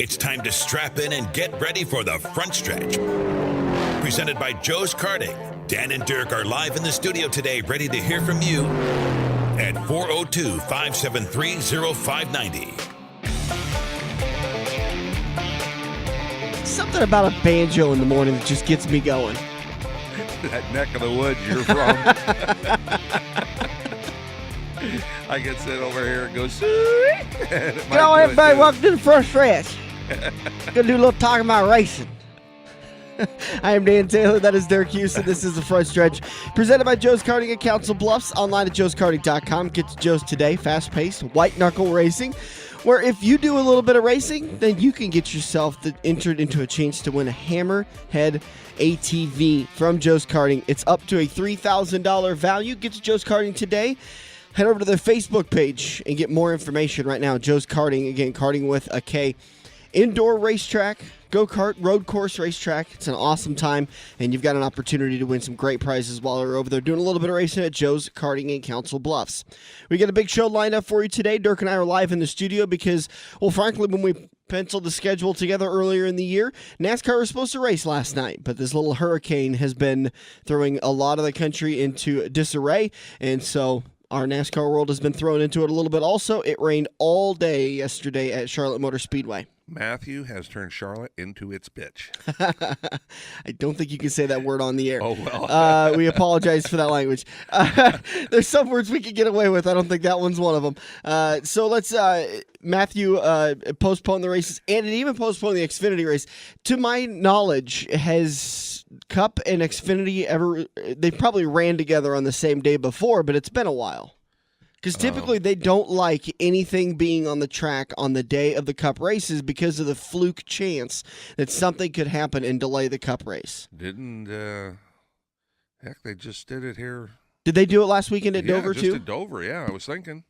It's time to strap in and get ready for the front stretch. Presented by Joe's Karting. Dan and Dirk are live in the studio today, ready to hear from you at 402-573-0590. Something about a banjo in the morning that just gets me going. That neck of the woods you're from. I can sit over here and go, Hello, everybody. Welcome to the front stretch. Gonna do a little talking about racing. I am Dan Taylor. That is Dirk Houston. This is the front stretch presented by Joe's Karting at Council Bluffs. Online at joeskarting.com. Get to Joe's today. Fast-paced, white-knuckle racing, where if you do a little bit of racing, then you can get yourself entered into a chance to win a Hammerhead ATV from Joe's Karting. It's up to a $3,000 value. Get to Joe's Karting today. Head over to their Facebook page and get more information right now. Joe's Karting, again, karting with a K. Indoor racetrack, go-kart, road course racetrack. It's an awesome time, and you've got an opportunity to win some great prizes while you're over there doing a little bit of racing at Joe's Karting in Council Bluffs. We got a big show lined up for you today. Dirk and I are live in the studio because, well, frankly, when we penciled the schedule together earlier in the year, NASCAR was supposed to race last night, but this little hurricane has been throwing a lot of the country into disarray, and so our NASCAR world has been thrown into it a little bit also. It rained all day yesterday at Charlotte Motor Speedway. Matthew has turned Charlotte into its bitch. I don't think you can say that word on the air. Oh, well. We apologize for that language. There's some words we can get away with. I don't think that one's one of them. So let's, Matthew postponed the races, and it even postponed the Xfinity race. To my knowledge, has Cup and Xfinity ever, they probably ran together on the same day before, but it's been a while. Because typically they don't like anything being on the track on the day of the Cup races because of the fluke chance that something could happen and delay the Cup race. Heck, they just did it here. Did they do it last weekend at Dover just too? at Dover, yeah, I was thinking.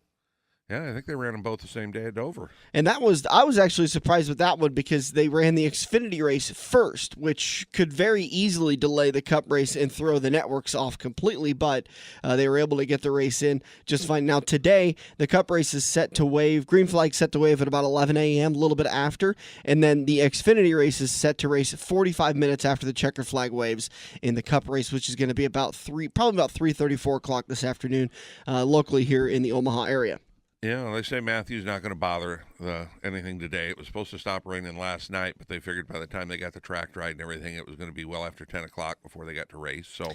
Yeah, I think they ran them both the same day at Dover. And I was actually surprised with that one because they ran the Xfinity race first, which could very easily delay the Cup race and throw the networks off completely, but they were able to get the race in just fine. Now today, the Cup race is set to wave, green flag set to wave at about 11 a.m., a little bit after, and then the Xfinity race is set to race 45 minutes after the checker flag waves in the Cup race, which is going to be probably about 3:30, 4 o'clock this afternoon, locally here in the Omaha area. Yeah, they say Matthew's not going to bother anything today. It was supposed to stop raining last night, but they figured by the time they got the track right and everything, it was going to be well after 10 o'clock before they got to race. So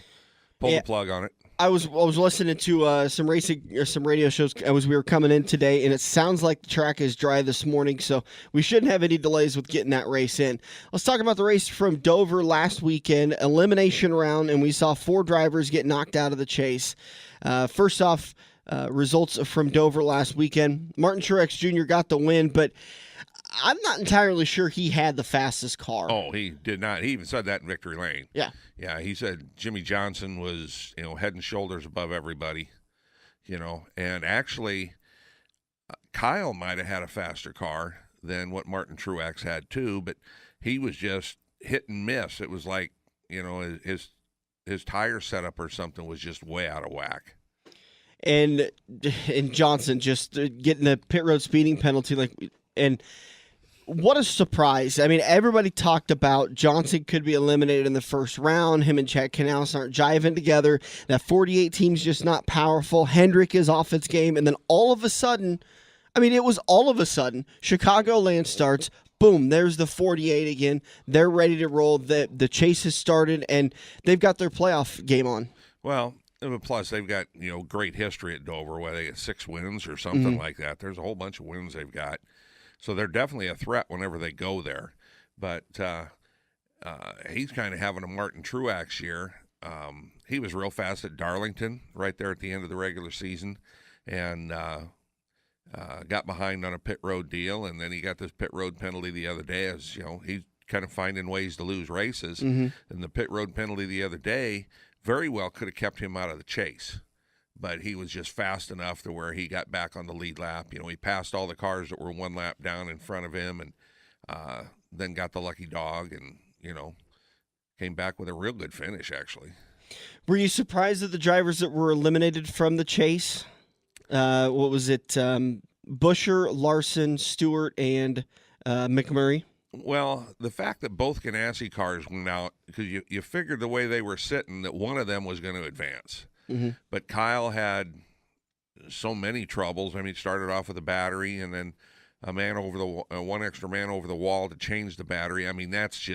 pull the plug on it. I was listening to some radio shows as we were coming in today, and it sounds like the track is dry this morning, so we shouldn't have any delays with getting that race in. Let's talk about the race from Dover last weekend, elimination round, and we saw 4 drivers get knocked out of the chase. First off, results from Dover last weekend. Martin Truex Jr. got the win, but I'm not entirely sure he had the fastest car. Oh, he did not. He even said that in Victory Lane. Yeah. Yeah, he said Jimmy Johnson was, head and shoulders above everybody, and actually Kyle might have had a faster car than what Martin Truex had too, but he was just hit and miss. It was like, his tire setup or something was just way out of whack. And Johnson just getting a pit road speeding penalty, and what a surprise. I mean, everybody talked about Johnson could be eliminated in the first round. Him and Chad Knaus aren't jiving together. That 48 team's just not powerful. Hendrick is off its game. And then all of a sudden, Chicagoland starts. Boom, there's the 48 again. They're ready to roll. The chase has started, and they've got their playoff game on. Well, plus they've got, great history at Dover where they get 6 wins or something like that. There's a whole bunch of wins they've got. So they're definitely a threat whenever they go there. But he's kind of having a Martin Truex year. He was real fast at Darlington right there at the end of the regular season and got behind on a pit road deal. And then he got this pit road penalty the other day as, he's kind of finding ways to lose races. And the pit road penalty the other day very well could have kept him out of the chase, but he was just fast enough to where he got back on the lead lap. He passed all the cars that were 1 lap down in front of him and then got the lucky dog and, came back with a real good finish, actually. Were you surprised at the drivers that were eliminated from the chase? What was it? Buescher, Larson, Stewart, and McMurray. Well, the fact that both Ganassi cars went out, because you figured the way they were sitting that one of them was going to advance. Mm-hmm. But Kyle had so many troubles. I mean, he started off with a battery and then one extra man over the wall to change the battery. I mean, that's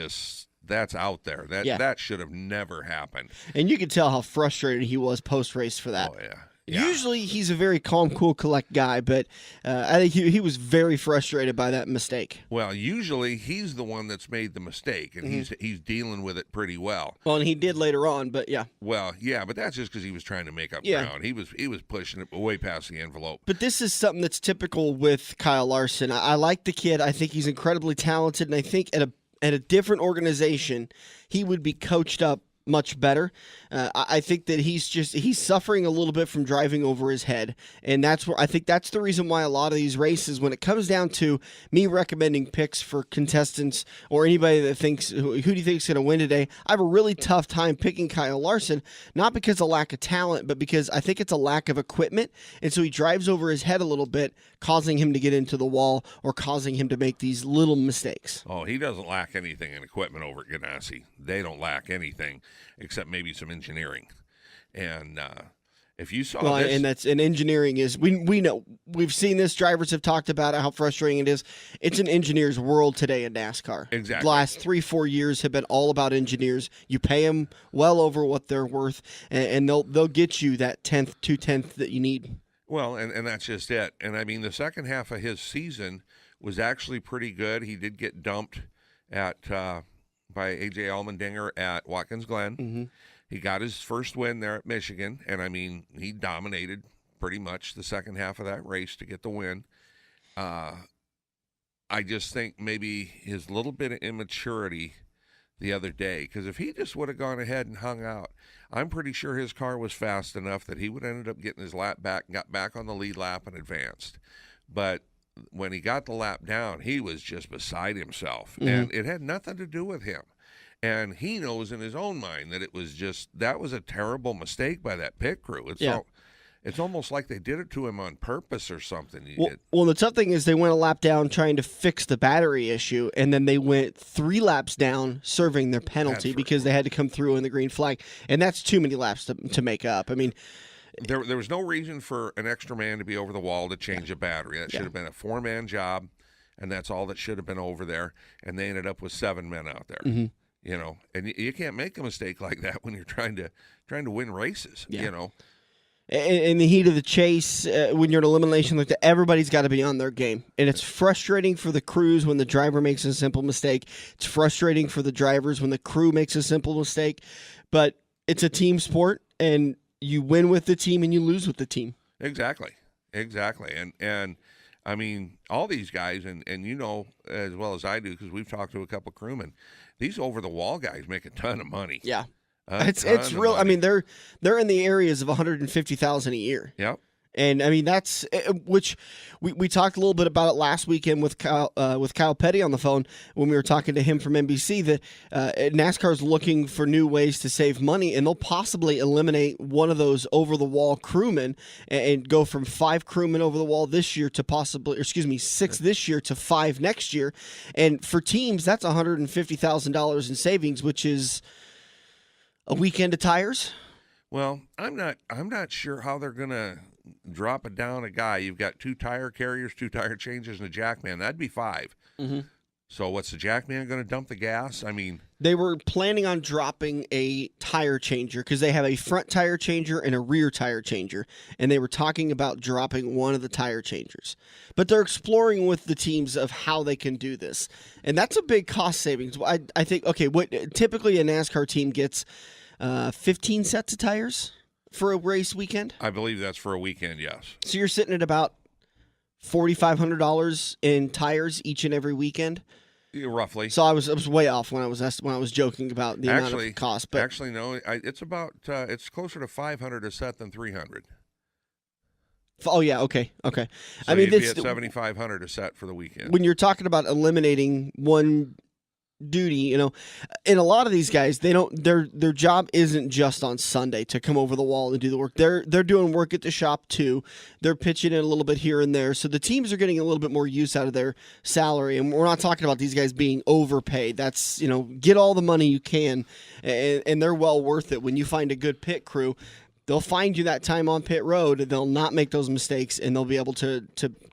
out there. That should have never happened. And you could tell how frustrated he was post-race for that. Oh, yeah. Usually he's a very calm, cool, collect guy, but I think he was very frustrated by that mistake. Well, usually he's the one that's made the mistake, and he's dealing with it pretty well. Well, and he did later on, but yeah. Well, yeah, but that's just because he was trying to make up ground. He was pushing it way past the envelope. But this is something that's typical with Kyle Larson. I like the kid. I think he's incredibly talented, and I think at a different organization, he would be coached up much better. I think that he's suffering a little bit from driving over his head, and that's the reason why a lot of these races, when it comes down to me recommending picks for contestants or anybody that thinks who do you think is going to win today, I have a really tough time picking Kyle Larson, not because of lack of talent, but because I think it's a lack of equipment, and so he drives over his head a little bit, causing him to get into the wall or causing him to make these little mistakes. Oh, he doesn't lack anything in equipment over at Ganassi. They don't lack anything except maybe some engineering. And if you saw this, and engineering is we know, we've seen this. Drivers have talked about it, how frustrating it is. It's an engineer's world today in NASCAR. Exactly. The last 3-4 years have been all about engineers. You pay them well over what they're worth, and they'll get you that 2/10 that you need. Well, and that's just it. And I mean, the second half of his season was actually pretty good. He did get dumped by A.J. Allmendinger at Watkins Glen. Mm-hmm. He got his first win there at Michigan, and I mean, he dominated pretty much the second half of that race to get the win. I just think maybe his little bit of immaturity the other day, because if he just would have gone ahead and hung out, I'm pretty sure his car was fast enough that he would have ended up getting his lap back, got back on the lead lap, and advanced. But when he got the lap down, he was just beside himself, and it had nothing to do with him. And he knows in his own mind that that was a terrible mistake by that pit crew. It's almost like they did it to him on purpose or something. Well, the tough thing is they went a lap down trying to fix the battery issue, and then they went 3 laps down serving their penalty because they had to come through in the green flag. And that's too many laps to make up. I mean, there was no reason for an extra man to be over the wall to change a battery. That should have been a 4-man job, and that's all that should have been over there. And they ended up with 7 men out there. Mm-hmm. You know, and you can't make a mistake like that when you're trying to win races. Yeah. You know, in the heat of the chase, when you're in elimination like that, everybody's got to be on their game, and it's frustrating for the crews when the driver makes a simple mistake. It's frustrating for the drivers when the crew makes a simple mistake, but it's a team sport, and you win with the team and you lose with the team. Exactly, and I mean, all these guys, and you know as well as I do because we've talked to a couple crewmen. These over-the-wall guys make a ton of money. Yeah, it's real. I mean, they're in the areas of $150,000 a year. Yep. And I mean that's which we talked a little bit about it last weekend with Kyle Petty on the phone when we were talking to him from NBC that NASCAR is looking for new ways to save money, and they'll possibly eliminate one of those over the wall crewmen and go from 5 crewmen over the wall this year to 6 this year to 5 next year. And for teams, that's $150,000 in savings, which is a weekend of tires. Well, I'm not sure how they're gonna drop it down a guy. You've got 2 tire carriers, 2 tire changes, and a jackman. That'd be 5. Mm-hmm. So what's the jackman going to dump the gas? I mean, they were planning on dropping a tire changer because they have a front tire changer and a rear tire changer, and they were talking about dropping one of the tire changers. But they're exploring with the teams of how they can do this, and that's a big cost savings. I think, okay, what typically a NASCAR team gets 15 sets of tires for a race weekend? I believe that's for a weekend, yes. So you're sitting at about $4,500 in tires each and every weekend? Yeah, roughly. So I was way off when I was joking about the amount of cost. But actually, no, it's about it's closer to $500 a set than $300. Oh yeah, okay. So I mean, you'd be at $7,500 a set for the weekend. When you're talking about eliminating one duty, and a lot of these guys, they don't, their job isn't just on Sunday to come over the wall and do the work. They're doing work at the shop too. They're pitching in a little bit here and there. So the teams are getting a little bit more use out of their salary. And we're not talking about these guys being overpaid. That's, get all the money you can, and they're well worth it. When you find a good pit crew, they'll find you that time on pit road. They'll not make those mistakes, and they'll be able to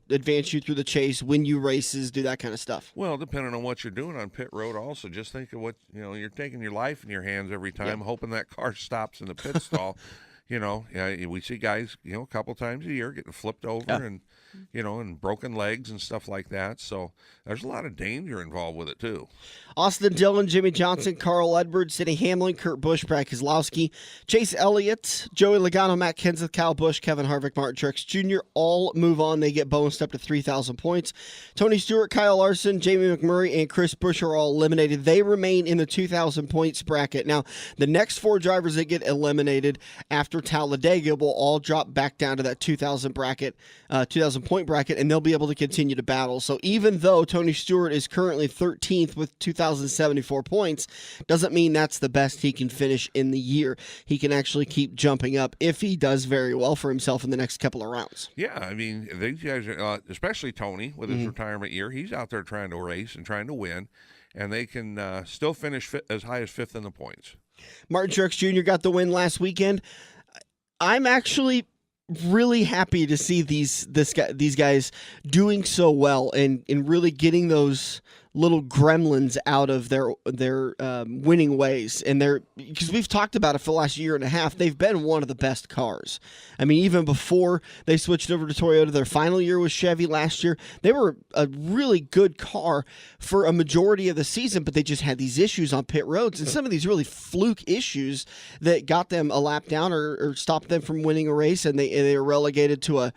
advance you through the chase, win you races, do that kind of stuff. Well, depending on what you're doing on pit road, also just think of what you're taking your life in your hands every time, hoping that car stops in the pit stall. We see guys, a couple times a year getting flipped over and and broken legs and stuff like that. So there's a lot of danger involved with it too. Austin Dillon, Jimmy Johnson, Carl Edwards, Sidney Hamlin, Kurt Busch, Brad Keselowski, Chase Elliott, Joey Logano, Matt Kenseth, Kyle Busch, Kevin Harvick, Martin Truex Jr. all move on. They get bonused up to 3,000 points. Tony Stewart, Kyle Larson, Jamie McMurray, and Chris Busch are all eliminated. They remain in the 2,000 points bracket. Now, the next 4 drivers that get eliminated after Talladega will all drop back down to that 2,000 bracket, 2,000 point bracket, and they'll be able to continue to battle. So even though Tony Stewart is currently 13th with 2,074 points, doesn't mean that's the best he can finish in the year. He can actually keep jumping up if he does very well for himself in the next couple of rounds. Yeah, I mean, these guys, especially Tony with his retirement year, he's out there trying to race and trying to win, and they can still finish as high as 5th in the points. Martin Truex Jr. got the win last weekend. I'm actually really happy to see these guys doing so well and really getting those little gremlins out of their winning ways. And because we've talked about it for the last year and a half, they've been one of the best cars. I mean, even before they switched over to Toyota, their final year was Chevy last year. They were a really good car for a majority of the season, but they just had these issues on pit roads, and some of these really fluke issues that got them a lap down or stopped them from winning a race, and they were relegated to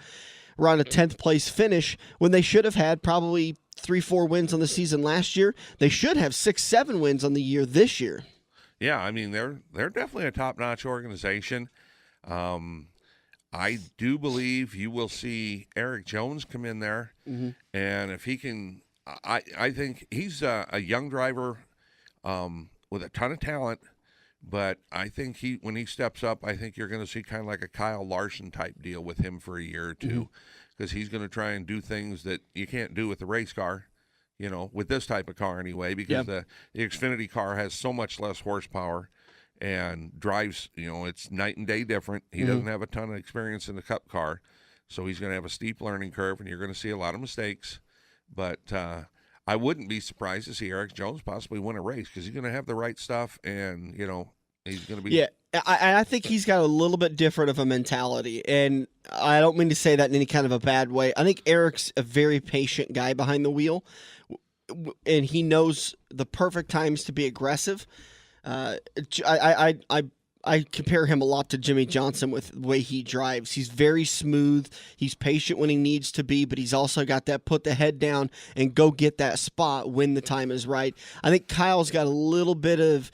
around a 10th place finish when they should have had probably 3-4 wins on the season last year. They should have 6-7 wins on the year this year. Yeah, I mean, they're definitely a top-notch organization. I do believe you will see Eric Jones come in there, and if he can, I think he's a young driver with a ton of talent, but I think when he steps up, I think you're going to see kind of like a Kyle Larson type deal with him for a year or two. Because he's going to try and do things that you can't do with the race car, with this type of car anyway, because the Xfinity car has so much less horsepower and drives, it's night and day different. He doesn't have a ton of experience in the Cup car, so he's going to have a steep learning curve, and you're going to see a lot of mistakes. But I wouldn't be surprised to see Eric Jones possibly win a race because he's going to have the right stuff, and, he's going to be... Yeah. I think he's got a little bit different of a mentality, and I don't mean to say that in any kind of a bad way. I think Eric's a very patient guy behind the wheel, and he knows the perfect times to be aggressive. I compare him a lot to Jimmy Johnson with the way he drives. He's very smooth. He's patient when he needs to be, but he's also got that put the head down and go get that spot when the time is right. I think Kyle's got a little bit of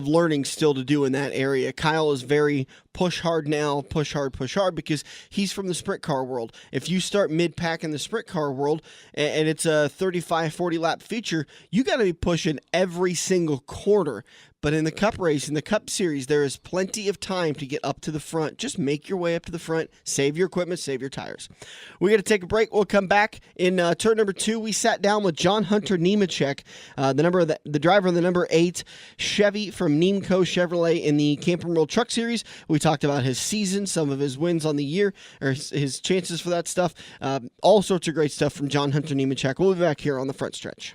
learning still to do in that area. Kyle is very push hard now, push hard, because he's from the sprint car world. If you start mid-pack in the sprint car world and it's a 35, 40-lap feature, you got to be pushing every single corner. But in the Cup race, in the Cup Series, there is plenty of time to get up to the front. Just make your way up to the front, save your equipment, save your tires. We're going to take a break. We'll come back. In turn number 2, we sat down with John Hunter Nemechek, the driver of the number 8 Chevy from Nemco Chevrolet in the Camping World Truck Series. We talked about his season, some of his wins on the year, or his chances for that stuff. All sorts of great stuff from John Hunter Nemechek. We'll be back here on the front stretch.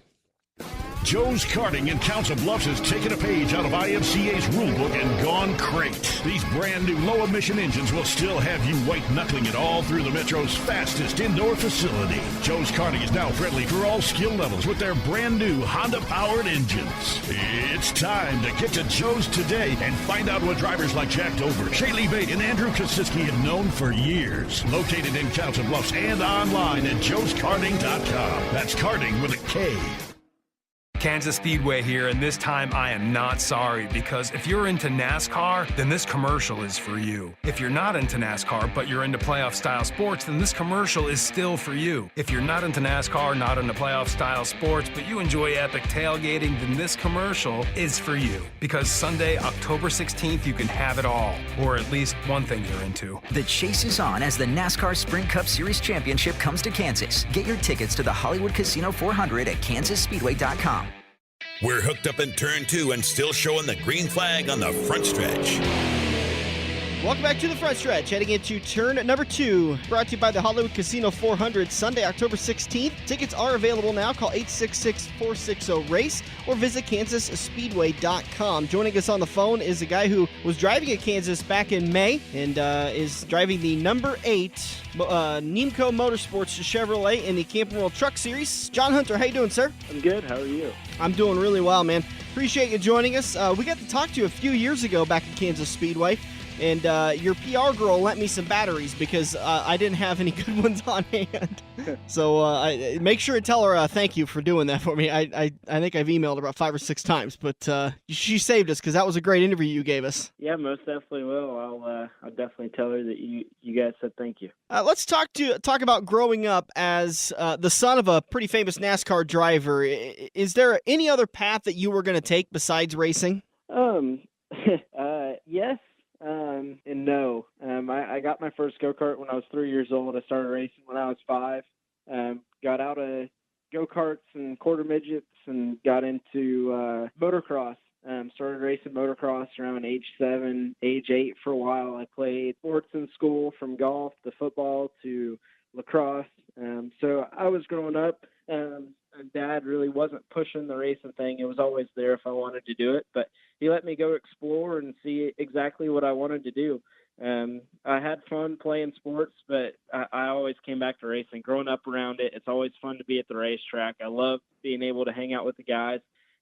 Joe's Karting in Council Bluffs has taken a page out of IMCA's rulebook and gone crate. These brand new low-emission engines will still have you white-knuckling it all through the Metro's fastest indoor facility. Joe's Karting is now friendly for all skill levels with their brand new Honda-powered engines. It's time to get to Joe's today and find out what drivers like Jack Dover, Shaylee Bate, and Andrew Kosiski have known for years. Located in Council Bluffs and online at joeskarting.com. That's karting with a K. Kansas Speedway here, and this time I am not sorry, because if you're into NASCAR, then this commercial is for you. If you're not into NASCAR, but you're into playoff-style sports, then this commercial is still for you. If you're not into NASCAR, not into playoff-style sports, but you enjoy epic tailgating, then this commercial is for you. Because Sunday, October 16th, you can have it all, or at least one thing you're into. The chase is on as the NASCAR Sprint Cup Series Championship comes to Kansas. Get your tickets to the Hollywood Casino 400 at kansasspeedway.com. We're hooked up in turn 2 and still showing the green flag on the front stretch. Welcome back to the front stretch, heading into turn number 2, brought to you by the Hollywood Casino 400, Sunday, October 16th. Tickets are available now. Call 866-460-RACE or visit kansasspeedway.com. Joining us on the phone is a guy who was driving at Kansas back in May and is driving the number 8 Nemco Motorsports Chevrolet in the Camping World Truck Series. John Hunter, how you doing, sir? I'm good. How are you? I'm doing really well, man. Appreciate you joining us. We got to talk to you a few years ago back at Kansas Speedway. And your PR girl lent me some batteries because I didn't have any good ones on hand. So make sure to tell her thank you for doing that for me. I think I've emailed her about 5 or 6 times, but she saved us because that was a great interview you gave us. Yeah, most definitely will. I'll definitely tell her that you guys said thank you. Let's talk about growing up as the son of a pretty famous NASCAR driver. Is there any other path that you were going to take besides racing? Yes. And no. I got my first go-kart when I was 3 years old. I started racing when I was 5. Got out of go-karts and quarter midgets and got into motocross. Started racing motocross around age 7, age 8 for a while. I played sports in school, from golf to football to lacrosse. So I was growing up. Dad really wasn't pushing the racing thing. It was always there if I wanted to do it, but he let me go explore and see exactly what I wanted to do. I had fun playing sports, but I always came back to racing. Growing up around it, it's always fun to be at the racetrack. I love being able to hang out with the guys.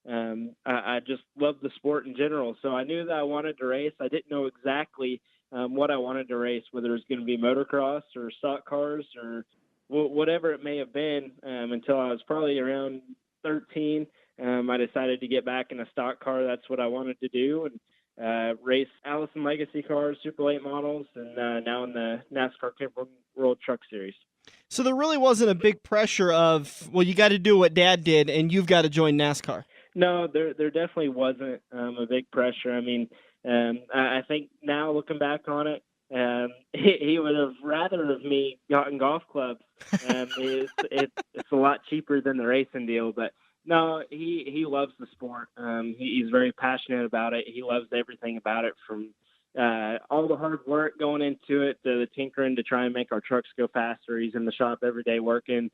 I just love the sport in general. So I knew that I wanted to race. I didn't know exactly what I wanted to race, whether it was going to be motocross or stock cars or whatever it may have been, until I was probably around 13. I decided to get back in a stock car. That's what I wanted to do, and race Allison Legacy cars, Super Late models, and now in the NASCAR Camping World Truck Series. So there really wasn't a big pressure of, well, you got to do what Dad did, and you've got to join NASCAR. No, there definitely wasn't a big pressure. I mean, I think now looking back on it, he would have rather of me gotten golf clubs. It's a lot cheaper than the racing deal, but no, he loves the sport. He's very passionate about it. He loves everything about it, from all the hard work going into it to the tinkering to try and make our trucks go faster. He's in the shop every day working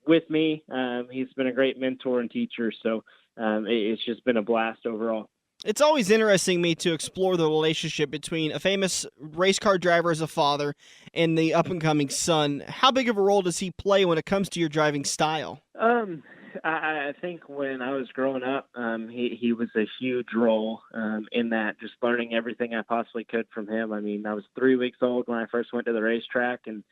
with me. He's been a great mentor and teacher, so it's just been a blast overall. It's always interesting me to explore the relationship between a famous race car driver as a father and the up-and-coming son. How big of a role does he play when it comes to your driving style? I think when I was growing up, he was a huge role in that, just learning everything I possibly could from him. I mean, I was 3 weeks old when I first went to the racetrack, and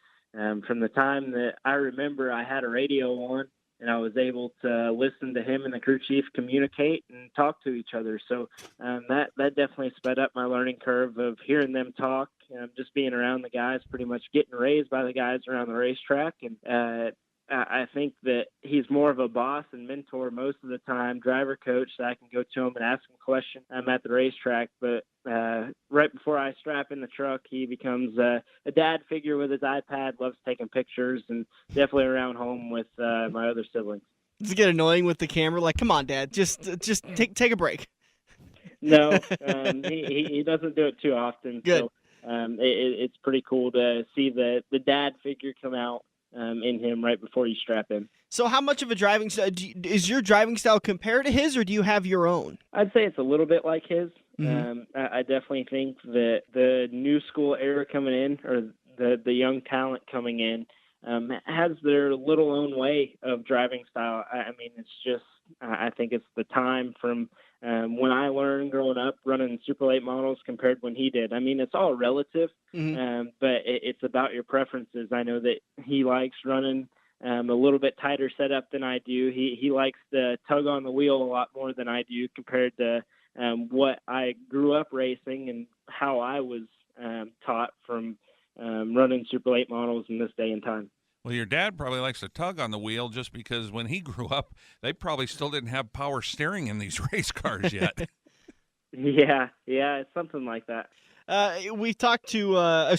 from the time that I remember, I had a radio on, and I was able to listen to him and the crew chief communicate and talk to each other. So that definitely sped up my learning curve of hearing them talk, just being around the guys, pretty much getting raised by the guys around the racetrack. And I think that he's more of a boss and mentor most of the time, driver coach, so I can go to him and ask him questions. I'm at the racetrack, but right before I strap in the truck, he becomes a dad figure with his iPad, loves taking pictures, and definitely around home with my other siblings. Does it get annoying with the camera? Like, come on, Dad, just take a break. No, he doesn't do it too often. Good. So it's pretty cool to see the dad figure come out in him right before you strap in. So how much of a driving style, is your driving style compared to his, or do you have your own? I'd say it's a little bit like his. Mm-hmm. I definitely think that the new school era coming in, or the young talent coming in, has their little own way of driving style. I mean, it's just, I think it's the time from when I learned growing up running Super Late models compared when he did. I mean, it's all relative, Mm-hmm. but it's about your preferences. I know that he likes running a little bit tighter setup than I do. He likes to tug on the wheel a lot more than I do compared to what I grew up racing and how I was taught from running Super Late models in this day and time. Well, your dad probably likes to tug on the wheel just because when he grew up, they probably still didn't have power steering in these race cars yet. Yeah, it's something like that. We've talked to,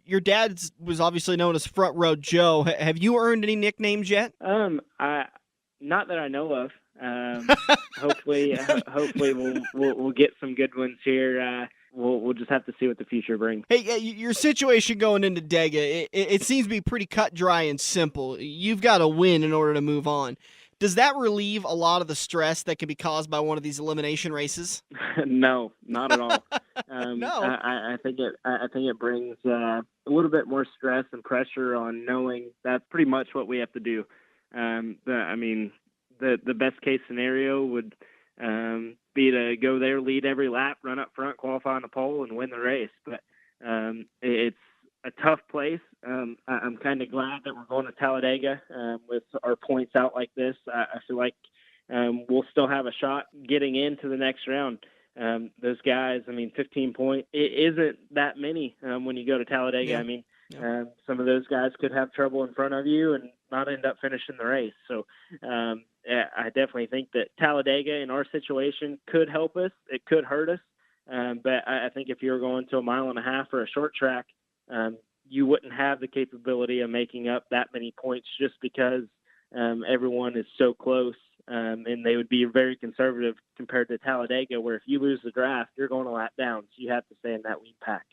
your dad was obviously known as Front Row Joe. Have you earned any nicknames yet? Not that I know of. Hopefully we'll get some good ones here. We'll just have to see what the future brings. Hey, your situation going into Dega, it seems to be pretty cut, dry, and simple. You've got to win in order to move on. Does that relieve a lot of the stress that can be caused by one of these elimination races? No, not at all. No, I think it brings a little bit more stress and pressure on knowing that's pretty much what we have to do. The best case scenario would be to go there, lead every lap, run up front, qualify on the pole, and win the race. But it's a tough place. I'm kind of glad that we're going to Talladega with our points out like this. I feel like we'll still have a shot getting into the next round. Those guys, 15 points, it isn't that many when you go to Talladega. Yeah. Some of those guys could have trouble in front of you and not end up finishing the race. So I definitely think that Talladega in our situation could help us. It could hurt us. But I think if you're going to a mile and a half or a short track, you wouldn't have the capability of making up that many points just because everyone is so close. And they would be very conservative compared to Talladega, where if you lose the draft, you're going a lap down. So you have to stay in that lead pack.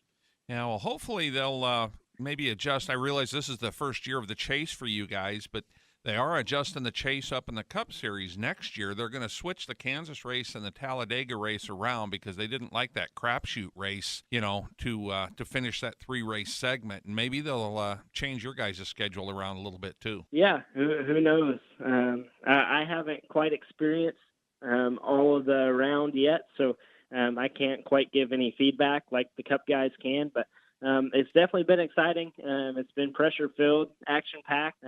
Yeah, well, hopefully they'll maybe adjust. I realize this is the first year of the chase for you guys, but they are adjusting the chase up in the Cup Series next year. They're going to switch the Kansas race and the Talladega race around because they didn't like that crapshoot race, to finish that 3-race segment. And maybe they'll change your guys' schedule around a little bit too. Yeah, who knows? I haven't quite experienced all of the round yet, so I can't quite give any feedback like the Cup guys can, but it's definitely been exciting. It's been pressure-filled, action-packed.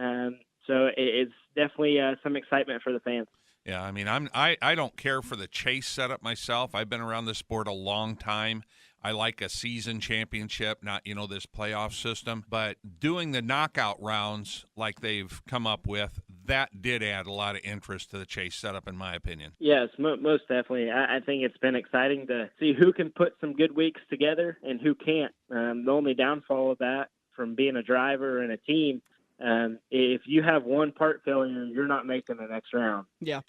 So it's definitely some excitement for the fans. Yeah, I don't care for the chase setup myself. I've been around this sport a long time. I like a season championship, not, this playoff system. But doing the knockout rounds like they've come up with, that did add a lot of interest to the chase setup, in my opinion. Yes, most definitely. I think it's been exciting to see who can put some good weeks together and who can't. The only downfall of that from being a driver and a team, if you have one part failure, you're not making the next round. Yeah.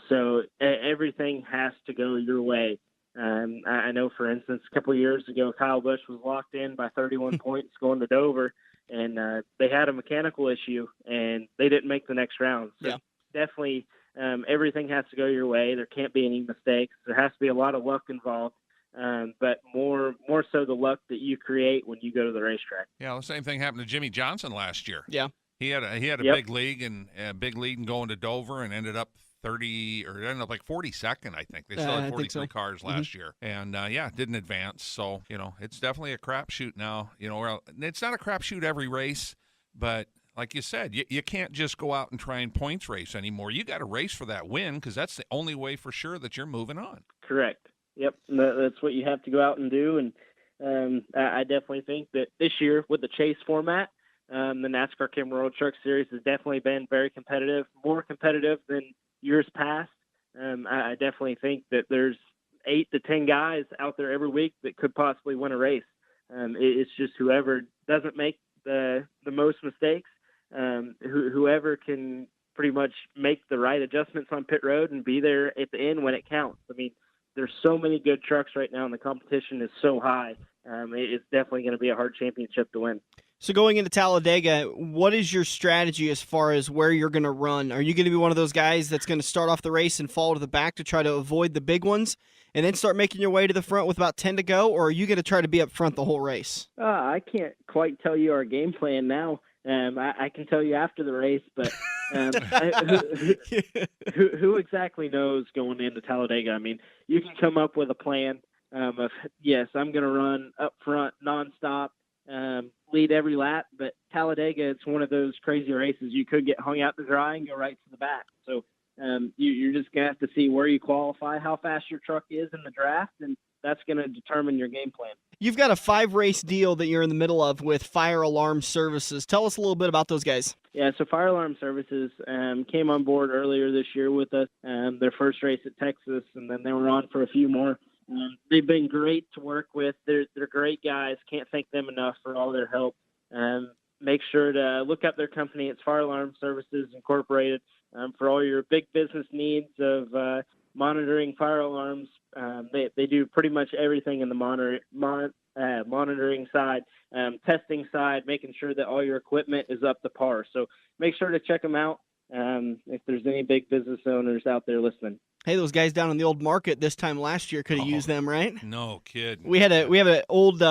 So everything has to go your way. I know, for instance, a couple of years ago, Kyle Busch was locked in by 31 points going to Dover, and they had a mechanical issue, and they didn't make the next round. So definitely everything has to go your way. There can't be any mistakes. There has to be a lot of luck involved. But more so the luck that you create when you go to the racetrack. Yeah, the same thing happened to Jimmy Johnson last year. Yeah, he had a big lead and going to Dover and ended up 42nd. I think they still had 43 cars last year, and didn't advance. So it's definitely a crapshoot now. It's not a crapshoot every race, but like you said, you can't just go out and try and points race anymore. You got to race for that win because that's the only way for sure that you're moving on. Correct. Yep, that's what you have to go out and do, and I definitely think that this year with the chase format, the NASCAR Camp World Truck Series has definitely been very competitive, more competitive than years past. I definitely think that there's 8 to 10 guys out there every week that could possibly win a race. It's just whoever doesn't make the most mistakes, whoever can pretty much make the right adjustments on pit road and be there at the end when it counts. There's so many good trucks right now, and the competition is so high. It's definitely going to be a hard championship to win. So going into Talladega, what is your strategy as far as where you're going to run? Are you going to be one of those guys that's going to start off the race and fall to the back to try to avoid the big ones and then start making your way to the front with about 10 to go, or are you going to try to be up front the whole race? I can't quite tell you our game plan now. I can tell you after the race, but who exactly knows going into Talladega? You can come up with a plan of, yes, I'm going to run up front nonstop, lead every lap. But Talladega, it's one of those crazy races. You could get hung out to dry and go right to the back. So you're just going to have to see where you qualify, how fast your truck is in the draft, and that's going to determine your game plan. You've got a 5-race deal that you're in the middle of with Fire Alarm Services. Tell us a little bit about those guys. Yeah, so Fire Alarm Services came on board earlier this year with us, their first race at Texas, and then they were on for a few more. They've been great to work with. They're great guys. Can't thank them enough for all their help. Make sure to look up their company. It's Fire Alarm Services Incorporated for all your big business needs of monitoring fire alarms. They do pretty much everything in the monitoring side, testing side, making sure that all your equipment is up to par. So make sure to check them out if there's any big business owners out there listening. Hey, those guys down in the old market this time last year could have used them, right? No kid. We have an old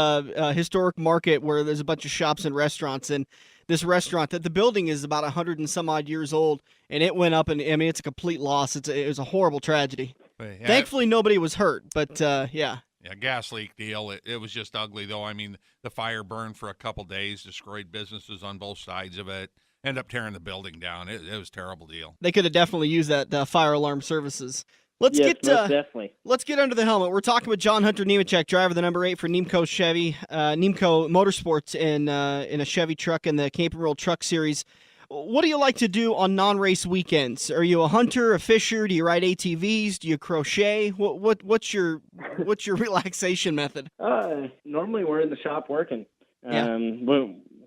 historic market where there's a bunch of shops and restaurants, and this restaurant, that the building is about 100 and some odd years old, and it went up, and I mean, it's a complete loss. It was a horrible tragedy. Yeah, Thankfully, nobody was hurt, but yeah. Yeah, gas leak deal. It was just ugly, though. I mean, the fire burned for a couple days, destroyed businesses on both sides of it, ended up tearing the building down. It was a terrible deal. They could have definitely used that Fire Alarm Services. Yes, most definitely. Let's get under the helmet. We're talking with John Hunter Nemechek, driver of the number 8 for Nemco Chevy, Nemco Motorsports in a Chevy truck in the Cape and Roll Truck Series. What do you like to do on non-race weekends? Are you a hunter, a fisher? Do you ride ATVs? Do you crochet? What's your relaxation method? Normally we're in the shop working. Yeah.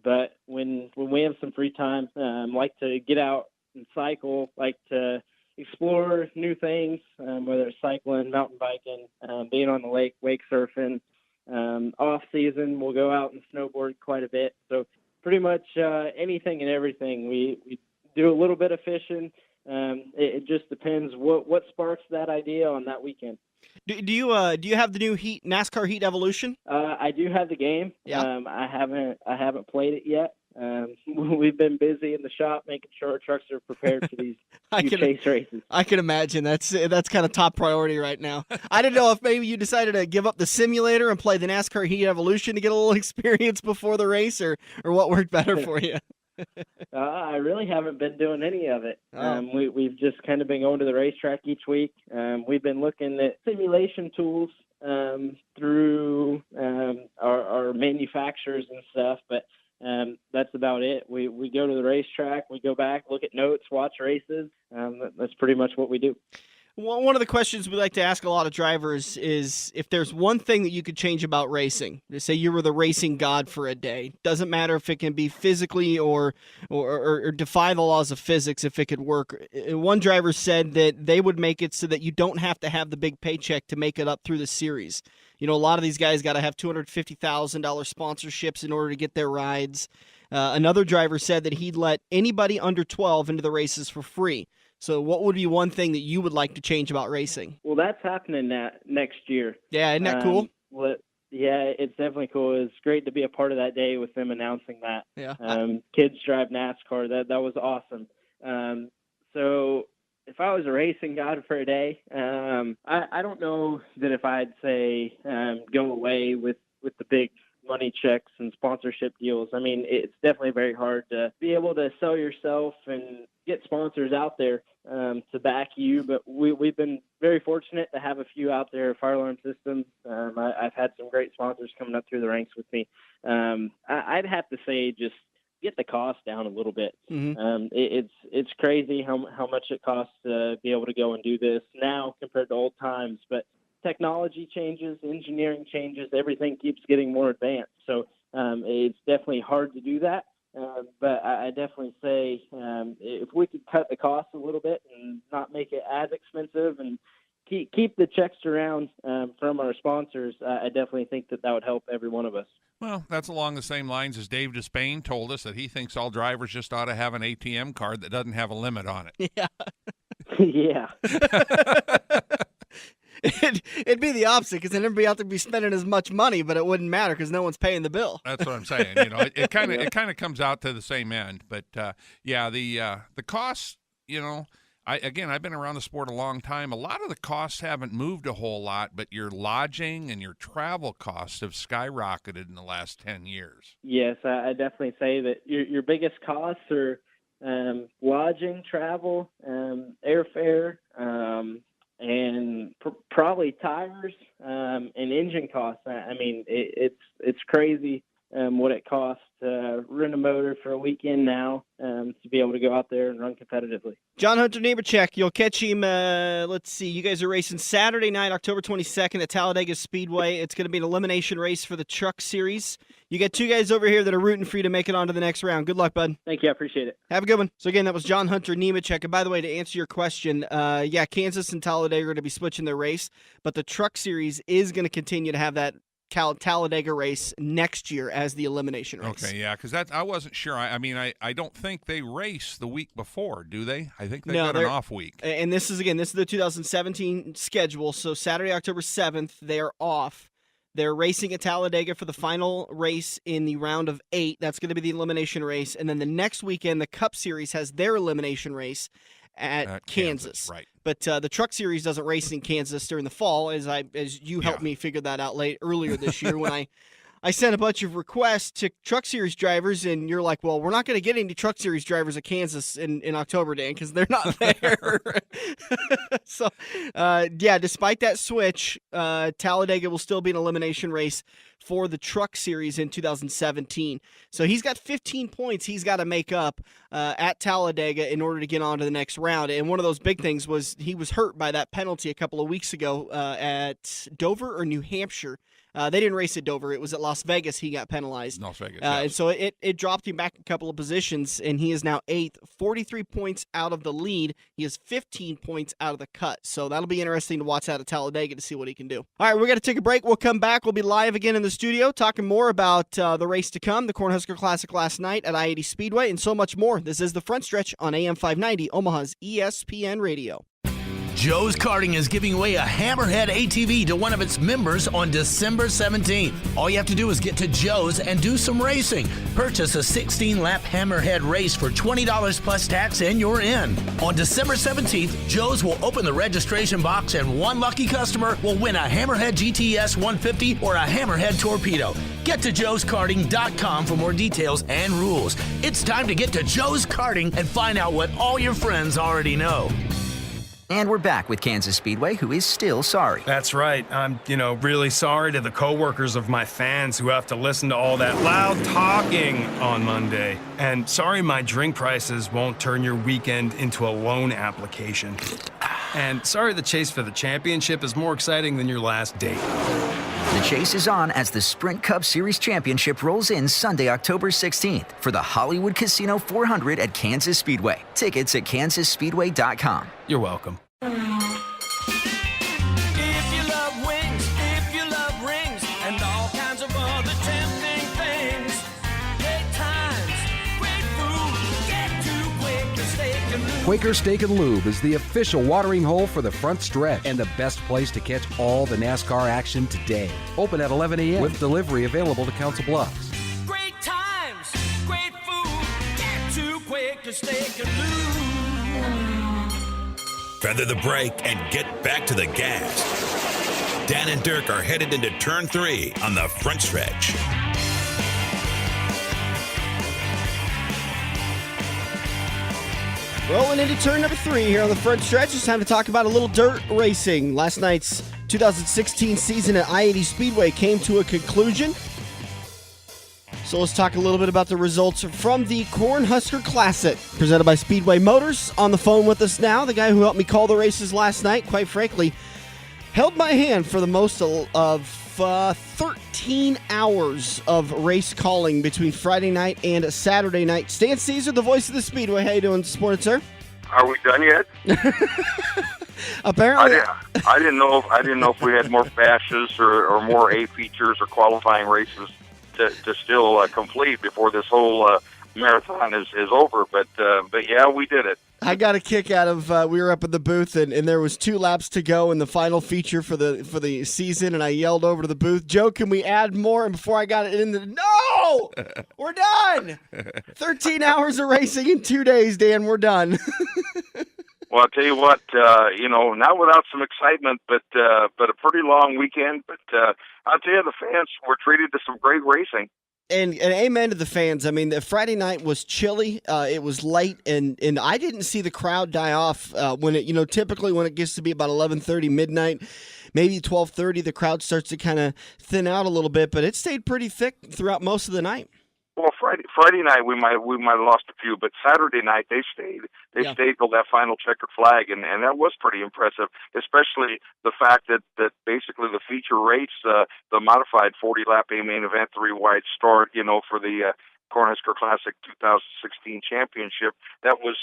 But when we have some free time, like to get out and cycle, like to explore new things, whether it's cycling, mountain biking, being on the lake, wake surfing. Off season, we'll go out and snowboard quite a bit. So pretty much anything and everything. We do a little bit of fishing. It just depends what sparks that idea on that weekend. Do you have the new NASCAR Heat Evolution? I do have the game. Yeah. I haven't played it yet. We've been busy in the shop making sure our trucks are prepared for these chase races. I can imagine that's kind of top priority right now. I didn't know if maybe you decided to give up the simulator and play the NASCAR Heat Evolution to get a little experience before the race, or what worked better for you. I really haven't been doing any of it. Oh. We've just kind of been going to the racetrack each week. We've been looking at simulation tools through our manufacturers and stuff, but that's about it. We go to the racetrack, we go back, look at notes, watch races. That's pretty much what we do. Well, one of the questions we like to ask a lot of drivers is if there's one thing that you could change about racing. They say you were the racing god for a day. Doesn't matter if it can be physically or defy the laws of physics if it could work. One driver said that they would make it so that you don't have to have the big paycheck to make it up through the series. You know, a lot of these guys got to have $250,000 sponsorships in order to get their rides. Another driver said that he'd let anybody under 12 into the races for free. So what would be one thing that you would like to change about racing? Well, that's happening next year. Yeah, isn't that cool? Yeah, it's definitely cool. It's great to be a part of that day with them announcing that. Yeah. Kids drive NASCAR. That was awesome. So if I was a racing god for a day, I don't know that if I'd say go away with the big money checks and sponsorship deals. I mean, it's definitely very hard to be able to sell yourself and get sponsors out there to back you, but we've been very fortunate to have a few out there. Fire Alarm Systems, I've had some great sponsors coming up through the ranks with me. I'd have to say just get the cost down a little bit. Mm-hmm. It's crazy how much it costs to be able to go and do this now compared to old times, but technology changes, engineering changes, everything keeps getting more advanced. So it's definitely hard to do that. But I definitely say if we could cut the cost a little bit and not make it as expensive and keep the checks around from our sponsors, I definitely think that would help every one of us. Well, that's along the same lines as Dave Despain told us that he thinks all drivers just ought to have an ATM card that doesn't have a limit on it. Yeah. Yeah. It'd be the opposite because then everybody out there would be spending as much money, but it wouldn't matter because no one's paying the bill. That's what I'm saying. You know, it kind of comes out to the same end. But yeah, the costs. You know, I've been around the sport a long time. A lot of the costs haven't moved a whole lot, but your lodging and your travel costs have skyrocketed in the last 10 years. Yes, I definitely say that your biggest costs are lodging, travel, airfare, and probably tires and engine costs. I mean, it's crazy what it costs to rent a motor for a weekend now to be able to go out there and run competitively. John Hunter Nemechek, you'll catch him, let's see, you guys are racing Saturday night, October 22nd at Talladega Speedway. It's going to be an elimination race for the Truck Series. You got two guys over here that are rooting for you to make it on to the next round. Good luck, bud. Thank you. I appreciate it. Have a good one. So, again, that was John Hunter Nemechek. And by the way, to answer your question, Kansas and Talladega are going to be switching their race, but the Truck Series is going to continue to have that Talladega race next year as the elimination race. Okay, yeah, because I wasn't sure. I don't think they race the week before, do they? I think they've got an off week. And this is the 2017 schedule. So Saturday, October 7th, they are off. They're racing at Talladega for the final race in the round of 8. That's going to be the elimination race. And then the next weekend, the Cup Series has their elimination race at Kansas. Right. But the Truck Series doesn't race in Kansas during the fall, as you helped me figure that out earlier this year when I sent a bunch of requests to Truck Series drivers, and you're like, well, we're not going to get any Truck Series drivers at Kansas in October, Dan, because they're not there. So, despite that switch, Talladega will still be an elimination race for the Truck Series in 2017. So he's got 15 points he's got to make up at Talladega in order to get on to the next round. And one of those big things was he was hurt by that penalty a couple of weeks ago at Dover or New Hampshire. They didn't race at Dover. It was at Las Vegas he got penalized. Las Vegas, And so it dropped him back a couple of positions, and he is now 8th, 43 points out of the lead. He is 15 points out of the cut. So that'll be interesting to watch out of Talladega to see what he can do. All right, we're going to take a break. We'll come back. We'll be live again in the studio talking more about the race to come, the Cornhusker Classic last night at I-80 Speedway, and so much more. This is The Front Stretch on AM 590, Omaha's ESPN Radio. Joe's Karting is giving away a Hammerhead ATV to one of its members on December 17th. All you have to do is get to Joe's and do some racing. Purchase a 16-lap Hammerhead race for $20 plus tax and you're in. On December 17th, Joe's will open the registration box and one lucky customer will win a Hammerhead GTS 150 or a Hammerhead Torpedo. Get to joeskarting.com for more details and rules. It's time to get to Joe's Karting and find out what all your friends already know. And we're back with Kansas Speedway, who is still sorry. That's right. I'm, really sorry to the coworkers of my fans who have to listen to all that loud talking on Monday. And sorry my drink prices won't turn your weekend into a loan application. And sorry the chase for the championship is more exciting than your last date. The chase is on as the Sprint Cup Series Championship rolls in Sunday, October 16th for the Hollywood Casino 400 at Kansas Speedway. Tickets at kansasspeedway.com. You're welcome. If you love wings, if you love rings, and all kinds of other tempting things, great times, great food, get to Quaker Steak and Lube. Quaker Steak and Lube is the official watering hole for the front stretch and the best place to catch all the NASCAR action today. Open at 11 a.m. with delivery available to Council Bluffs. Great times, great food, get to Quaker Steak and Lube. Feather the brake and get back to the gas. Dan and Dirk are headed into turn 3 on the front stretch. Rolling into turn number 3 here on the front stretch. It's time to talk about a little dirt racing. Last night's 2016 season at I-80 Speedway came to a conclusion. So let's talk a little bit about the results from the Cornhusker Classic, presented by Speedway Motors. On the phone with us now, the guy who helped me call the races last night, quite frankly, held my hand for the most of 13 hours of race calling between Friday night and Saturday night. Stan Cisar, the voice of the Speedway. How you doing this morning, sir? Are we done yet? Apparently, I didn't know if we had more fashes or more A features or qualifying races to still complete before this whole marathon is over. But yeah, we did it. I got a kick out of we were up in the booth and there was 2 laps to go in the final feature for the season, and I yelled over to the booth, "Joe, can we add more?" And before I got it in, no, we're done. 13 hours of racing in 2 days, Dan. We're done. Well, I'll tell you what, not without some excitement, but a pretty long weekend. But I'll tell you, the fans were treated to some great racing. And amen to the fans. I mean, the Friday night was chilly. It was late, and I didn't see the crowd die off when it, typically when it gets to be about 11:30, midnight, maybe 12:30, the crowd starts to kind of thin out a little bit, but it stayed pretty thick throughout most of the night. Well, Friday night we might have lost a few, but Saturday night they stayed. They stayed till that final checkered flag, and that was pretty impressive. Especially the fact that basically the feature race, the modified 40-lap A main event 3-wide start, for the Cornhusker Classic 2016 championship. That was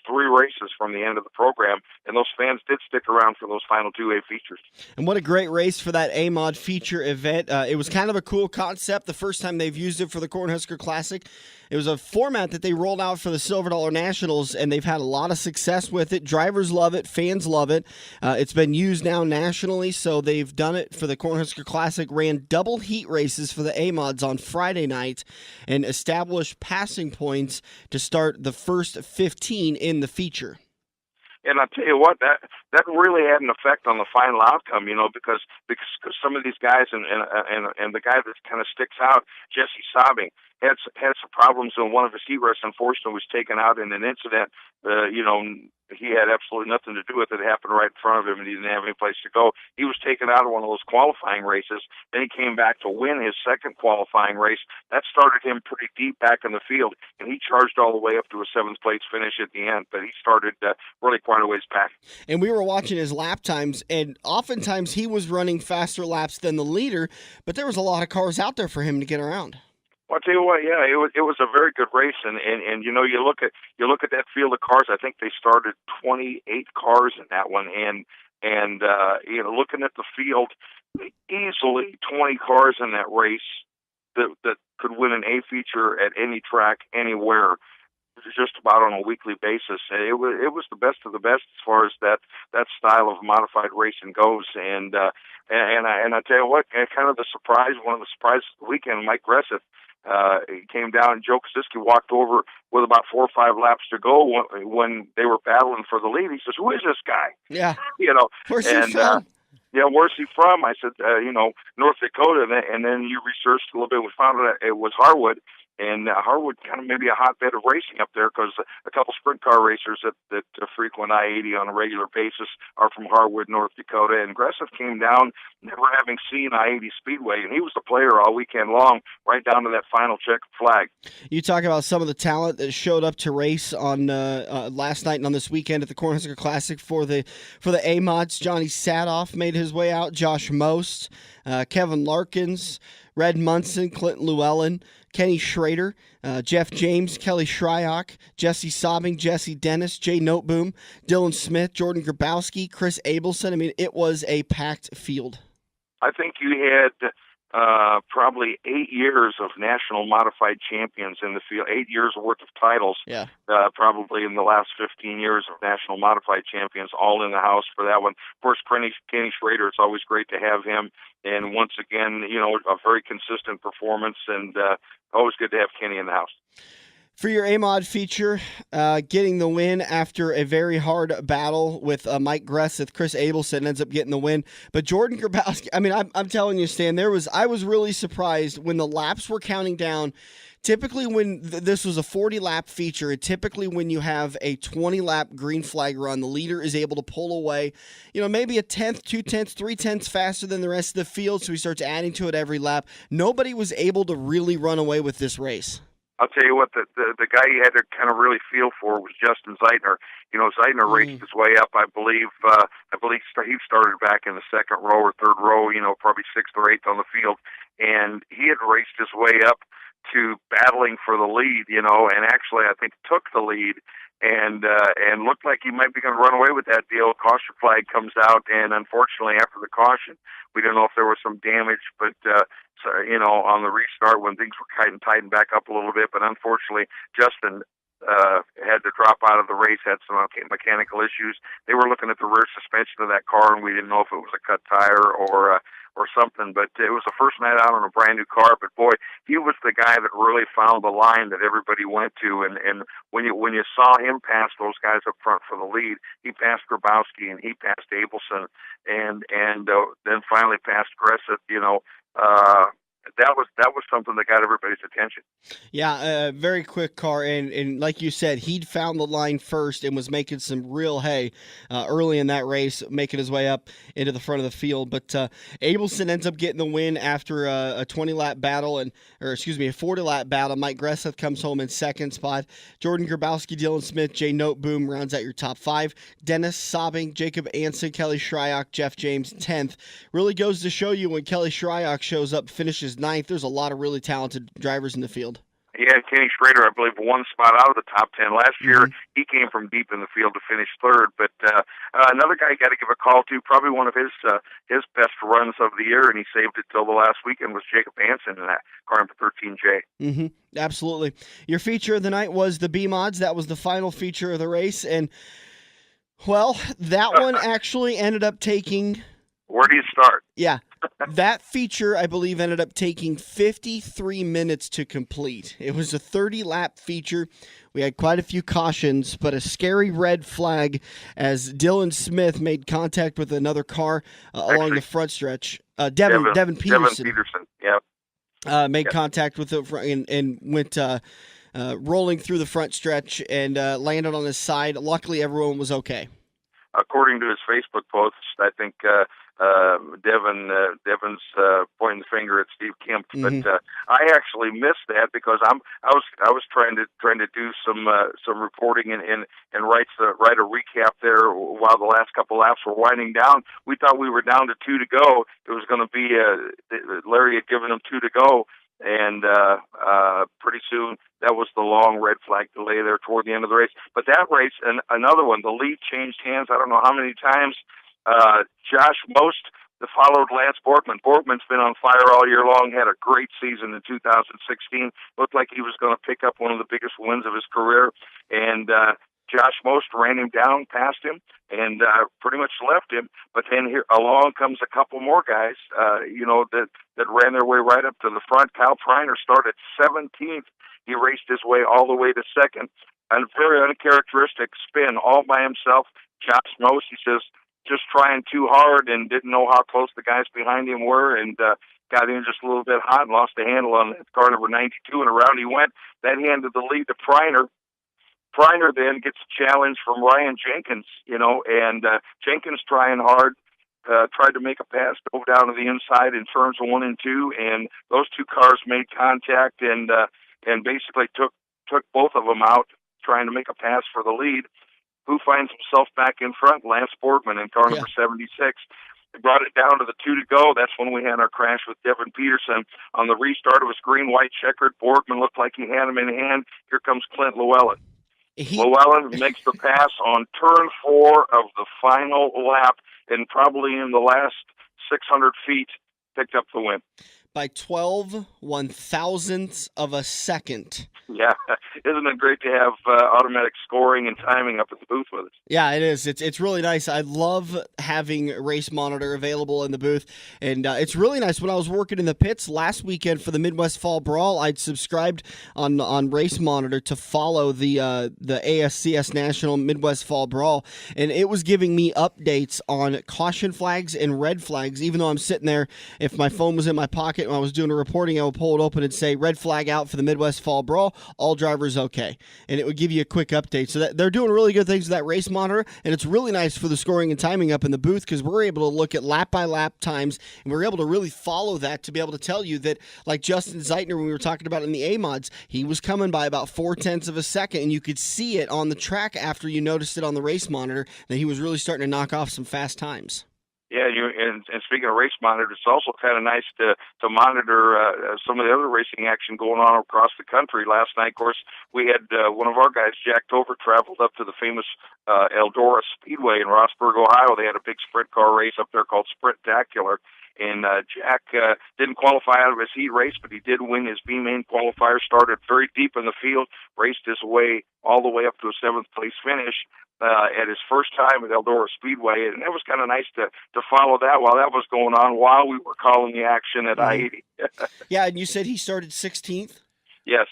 3 races from the end of the program, and those fans did stick around for those final 2A features. And what a great race for that A-Mod feature event. It was kind of a cool concept the first time they've used it for the Cornhusker Classic. It was a format that they rolled out for the Silver Dollar Nationals, and they've had a lot of success with it. Drivers love it. Fans love it. It's been used now nationally, so they've done it for the Cornhusker Classic, ran double heat races for the A-Mods on Friday night, and established passing points to start the first 15 in the feature. And I'll tell you what, that really had an effect on the final outcome, because some of these guys and the guy that kind of sticks out, Jesse Sobbing, had some problems in one of his heat races. Unfortunately, was taken out in an incident. He had absolutely nothing to do with it. It happened right in front of him, and he didn't have any place to go. He was taken out of one of those qualifying races. Then he came back to win his second qualifying race. That started him pretty deep back in the field, and he charged all the way up to a 7th-place finish at the end. But he started really quite a ways back. And we were watching his lap times, and oftentimes he was running faster laps than the leader, but there was a lot of cars out there for him to get around. Well, I'll tell you what, yeah, it was a very good race, and you look at that field of cars. I think they started 28 cars in that one, and looking at the field, easily 20 cars in that race that could win an A feature at any track anywhere, just about on a weekly basis. It was the best of the best as far as that style of modified racing goes, and I tell you what, kind of one of the surprises of the weekend, Mike Gressiff. He came down, and Joe Kosinski walked over with about 4 or 5 laps to go when they were battling for the lead. He says, "Who is this guy?" Yeah. Where's he from? Where's he from? I said, North Dakota. And then you researched a little bit. We found out it was Harwood. And Harwood kind of maybe a hotbed of racing up there because a couple sprint car racers that frequent I-80 on a regular basis are from Harwood, North Dakota. And Gressiff came down, never having seen I-80 Speedway, and he was the player all weekend long, right down to that final check flag. You talk about some of the talent that showed up to race on last night and on this weekend at the Cornhusker Classic for the A-Mods. Johnny Sadoff made his way out, Josh Most, Kevin Larkins, Red Munson, Clinton Llewellyn, Kenny Schrader, Jeff James, Kelly Shryock, Jesse Sobbing, Jesse Dennis, Jay Noteboom, Dylan Smith, Jordan Grabowski, Chris Abelson. I mean, it was a packed field. I think you had probably 8 years of national modified champions in the field, 8 years worth of titles. Yeah. Probably in the last 15 years of national modified champions, all in the house for that one. Of course, Kenny Schrader, it's always great to have him. And once again, a very consistent performance, and always good to have Kenny in the house. For your A-Mod feature, getting the win after a very hard battle with Mike Gressiff, Chris Abelson ends up getting the win. But Jordan Grabowski, I mean, I'm telling you, Stan, I was really surprised when the laps were counting down. Typically when this was a 40-lap feature, typically when you have a 20-lap green flag run, the leader is able to pull away, maybe a 1/10, 2/10, 3/10 faster than the rest of the field, so he starts adding to it every lap. Nobody was able to really run away with this race. I'll tell you what, the guy you had to kind of really feel for was Justin Zeitner. Zeitner raced his way up. I believe he started back in the second row or third row, probably 6th or 8th on the field, and he had raced his way up to battling for the lead, and actually I think took the lead and looked like he might be going to run away with that deal. Caution flag comes out, and unfortunately after the caution, we didn't know if there was some damage, but on the restart when things were tightened back up a little bit, but unfortunately Justin had to drop out of the race, had some mechanical issues. They were looking at the rear suspension of that car, and we didn't know if it was a cut tire or or something. But it was the first night out on a brand new car. But boy, he was the guy that really found the line that everybody went to. And when you saw him pass those guys up front for the lead, he passed Grabowski and he passed Abelson, and then finally passed Gressett. That was something that got everybody's attention. Yeah, very quick car, and like you said, he'd found the line first and was making some real hay early in that race, making his way up into the front of the field. But Abelson ends up getting the win after a 20-lap battle, a 40-lap battle. Mike Gresseth comes home in second spot. Jordan Grabowski, Dylan Smith, Jay Noteboom rounds out your top 5. Dennis Sobbing, Jacob Anson, Kelly Shryock, Jeff James 10th. Really goes to show you when Kelly Shryock shows up, finishes 9th, there's a lot of really talented drivers in the field. Yeah, Kenny Schrader, I believe, one spot out of the top 10. Last year, he came from deep in the field to finish 3rd. But another guy you got to give a call to, probably one of his best runs of the year, and he saved it till the last weekend, was Jacob Anson in that car number 13J. Absolutely. Your feature of the night was the B-Mods. That was the final feature of the race. And, well, that one actually ended up taking... Where do you start? Yeah. That feature, I believe, ended up taking 53 minutes to complete. It was a 30-lap feature. We had quite a few cautions, but a scary red flag as Dylan Smith made contact with another car along the front stretch. Devin Peterson. Yeah. Made contact with it and went rolling through the front stretch and landed on his side. Luckily, everyone was okay. According to his Facebook posts, I think Devin's pointing the finger at Steve Kemp, but I actually missed that because I was trying to do some reporting and write a recap there while the last couple laps were winding down. We thought we were down to 2 to go. It was going to be Larry had given him 2 to go. And pretty soon, that was the long red flag delay there toward the end of the race. But that race, and another one, the lead changed hands I don't know how many times. Josh Most followed Lance Borgman. Borgman's been on fire all year long, had a great season in 2016. Looked like he was going to pick up one of the biggest wins of his career. And Josh Most ran him down, passed him, and pretty much left him. But then here along comes a couple more guys, that ran their way right up to the front. Kyle Preiner started 17th. He raced his way all the way to second. A very uncharacteristic spin all by himself. Josh Most, he says, just trying too hard and didn't know how close the guys behind him were, and got in just a little bit hot and lost the handle on car number 92, and around he went. That handed the lead to Preiner. Preiner then gets a challenge from Ryan Jenkins, and Jenkins trying hard, tried to make a pass to go down to the inside in turns 1 and 2, and those two cars made contact and basically took both of them out, trying to make a pass for the lead. Who finds himself back in front? Lance Borgman in car number 76. They brought it down to the 2 to go. That's when we had our crash with Devin Peterson. On the restart, it was green-white checkered. Borgman looked like he had him in hand. Here comes Clint Llewellyn. Llewellyn makes the pass on turn 4 of the final lap, and probably in the last 600 feet, picked up the win. By 12 1,000ths of a second. Yeah, isn't it great to have automatic scoring and timing up at the booth with us? Yeah, it is. It's really nice. I love having Race Monitor available in the booth, and it's really nice. When I was working in the pits last weekend for the Midwest Fall Brawl, I'd subscribed on Race Monitor to follow the ASCS National Midwest Fall Brawl, and it was giving me updates on caution flags and red flags. Even though I'm sitting there, if my phone was in my pocket when I was doing a reporting, I would pull it open and say red flag out for the Midwest Fall Brawl. All drivers okay, and it would give you a quick update. So that they're doing really good things with that Race Monitor, and it's really nice for the scoring and timing up in the booth because we're able to look at lap by lap times, and we're able to really follow that to be able to tell you that, like Justin Zeitner, when we were talking about in the A-Mods, he was coming by about 0.4 of a second, and you could see it on the track after you noticed it on the Race Monitor that he was really starting to knock off some fast times. Yeah, and speaking of Race Monitor, it's also kind of nice to monitor some of the other racing action going on across the country. Last night, of course, we had one of our guys, Jack Tover, traveled up to the famous Eldora Speedway in Rossburg, Ohio. They had a big sprint car race up there called Sprintacular, And Jack didn't qualify out of his heat race, but he did win his B-main qualifier, started very deep in the field, raced his way all the way up to a 7th place finish at his first time at Eldora Speedway. And that was kind of nice to follow that while that was going on, while we were calling the action at I-80. Yeah, and you said he started 16th? Yes.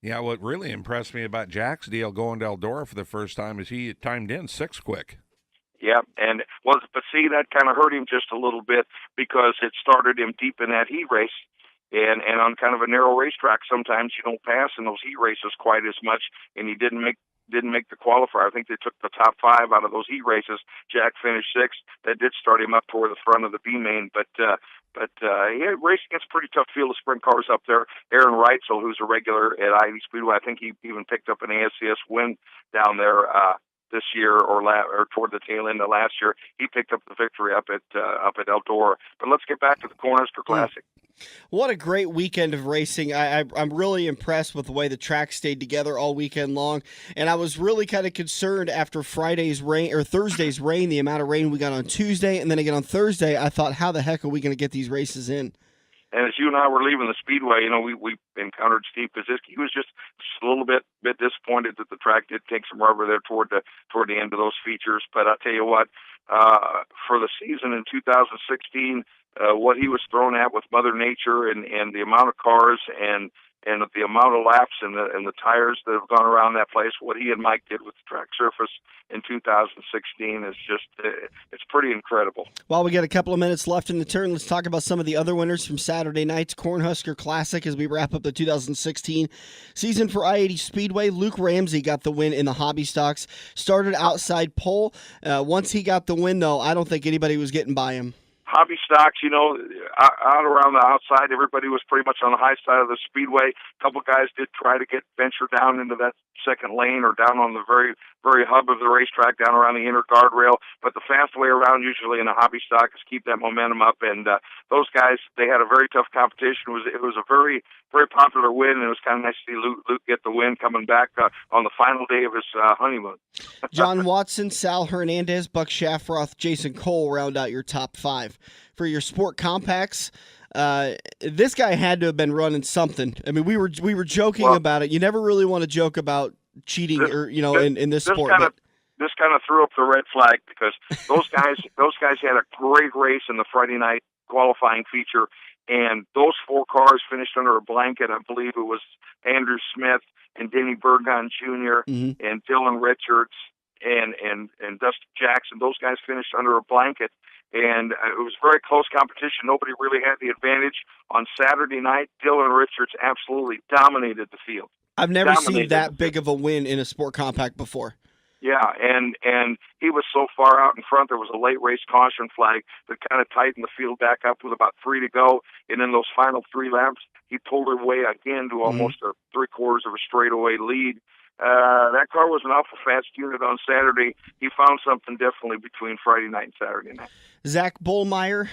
Yeah, what really impressed me about Jack's deal going to Eldora for the first time is he timed in 6 quick. Yeah, but see, that kind of hurt him just a little bit because it started him deep in that heat race. And on kind of a narrow racetrack, sometimes you don't pass in those heat races quite as much, and he didn't make the qualifier. I think they took the top 5 out of those heat races. Jack finished 6th. That did start him up toward the front of the B main, but he had raced against a pretty tough field of sprint cars up there. Aaron Reitzel, who's a regular at I-80 Speedway, I think he even picked up an ASCS win down there this year or toward the tail end of last year. He picked up the victory up at Eldora. But let's get back to the Cornhusker Classic. What a great weekend of racing. I'm really impressed with the way the track stayed together all weekend long. And I was really kind of concerned after Thursday's rain, the amount of rain we got on Tuesday. And then again on Thursday, I thought, how the heck are we going to get these races in? And as you and I were leaving the speedway, we encountered Steve Pazicki. He was just a little bit disappointed that the track did take some rubber there toward the end of those features. But I'll tell you what, for the season in 2016, what he was thrown at with Mother Nature and the amount of cars and the amount of laps and the tires that have gone around that place, what he and Mike did with the track surface in 2016 is just, it's pretty incredible. While we got a couple of minutes left in the turn, let's talk about some of the other winners from Saturday night's Cornhusker Classic as we wrap up the 2016 season for I-80 Speedway. Luke Ramsey got the win in the hobby stocks, started outside pole. Once he got the win, though, I don't think anybody was getting by him. Hobby stocks, out around the outside, everybody was pretty much on the high side of the speedway. A couple guys did try to venture down into that second lane or down on the very, very hub of the racetrack, down around the inner guardrail. But the fast way around usually in a hobby stock is keep that momentum up. And those guys, they had a very tough competition. It was a very, very popular win, and it was kind of nice to see Luke get the win coming back on the final day of his honeymoon. John Watson, Sal Hernandez, Buck Shafroth, Jason Cole round out your top 5. For your sport compacts, this guy had to have been running something. I mean, we were joking about it. You never really want to joke about cheating in this sport. This kind of threw up the red flag because those guys had a great race in the Friday night qualifying feature, and those 4 cars finished under a blanket. I believe it was Andrew Smith and Denny Burgon Jr. And Dylan Richards and Dustin Jackson. Those guys finished under a blanket. And it was very close competition. Nobody really had the advantage. On Saturday night, Dylan Richards absolutely dominated the field. I've never seen that big of a win in a sport compact before. Yeah, and he was so far out in front, there was a late race caution flag that kind of tightened the field back up with about 3 to go. And in those final 3 laps, he pulled her way again to almost a 3/4 of a straightaway lead. That car was an awful fast unit on Saturday. He found something definitely between Friday night and Saturday night. Zach Bullmeyer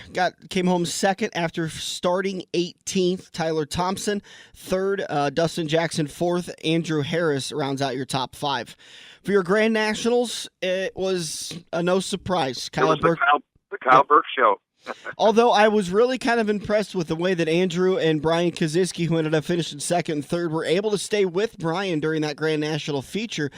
came home second after starting 18th. Tyler Thompson, third. Dustin Jackson, fourth. Andrew Harris rounds out your top 5. For your Grand Nationals, it was no surprise. Kyle Burke show. Although I was really kind of impressed with the way that Andrew and Brian Kaziski, who ended up finishing second and third, were able to stay with Brian during that Grand National feature.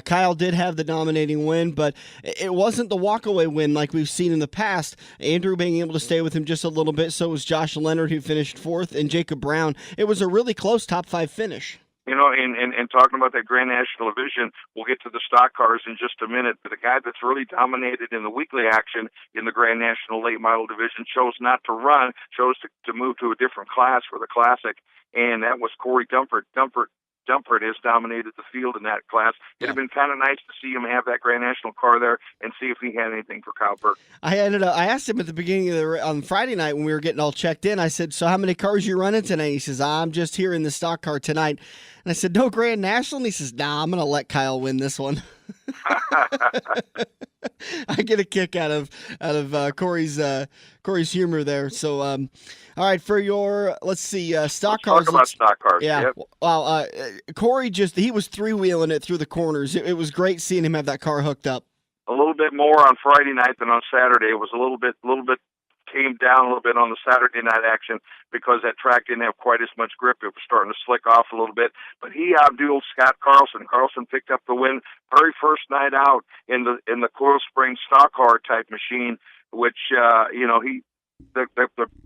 Kyle did have the dominating win, but it wasn't the walkaway win like we've seen in the past. Andrew being able to stay with him just a little bit, so was Josh Leonard, who finished fourth, and Jacob Brown. It was a really close top 5 finish. And talking about that Grand National division, we'll get to the stock cars in just a minute, but the guy that's really dominated in the weekly action in the Grand National late model division chose not to run, chose to move to a different class for the Classic, and that was Corey Dumpert. Dumpert has dominated the field in that class. It'd have been kind of nice to see him have that Grand National car there and see if he had anything for Kyle Burke. I asked him at the beginning of on Friday night when we were getting all checked in. I said, "So how many cars you running tonight?" He says, "I'm just here in the stock car tonight." And I said, "No Grand National?" And he says, "Nah, I'm going to let Kyle win this one." I get a kick out of Corey's humor there. So, all right, for your stock cars. Talk about stock cars. Yeah. Yep. Well, Corey he was 3-wheeling it through the corners. It was great seeing him have that car hooked up. A little bit more on Friday night than on Saturday. It was a little bit tamed down a little bit on the Saturday night action because that track didn't have quite as much grip. It was starting to slick off a little bit. But he outdueled Scott Carlson. Carlson picked up the win very first night out in the Coil Spring stock car type machine, which the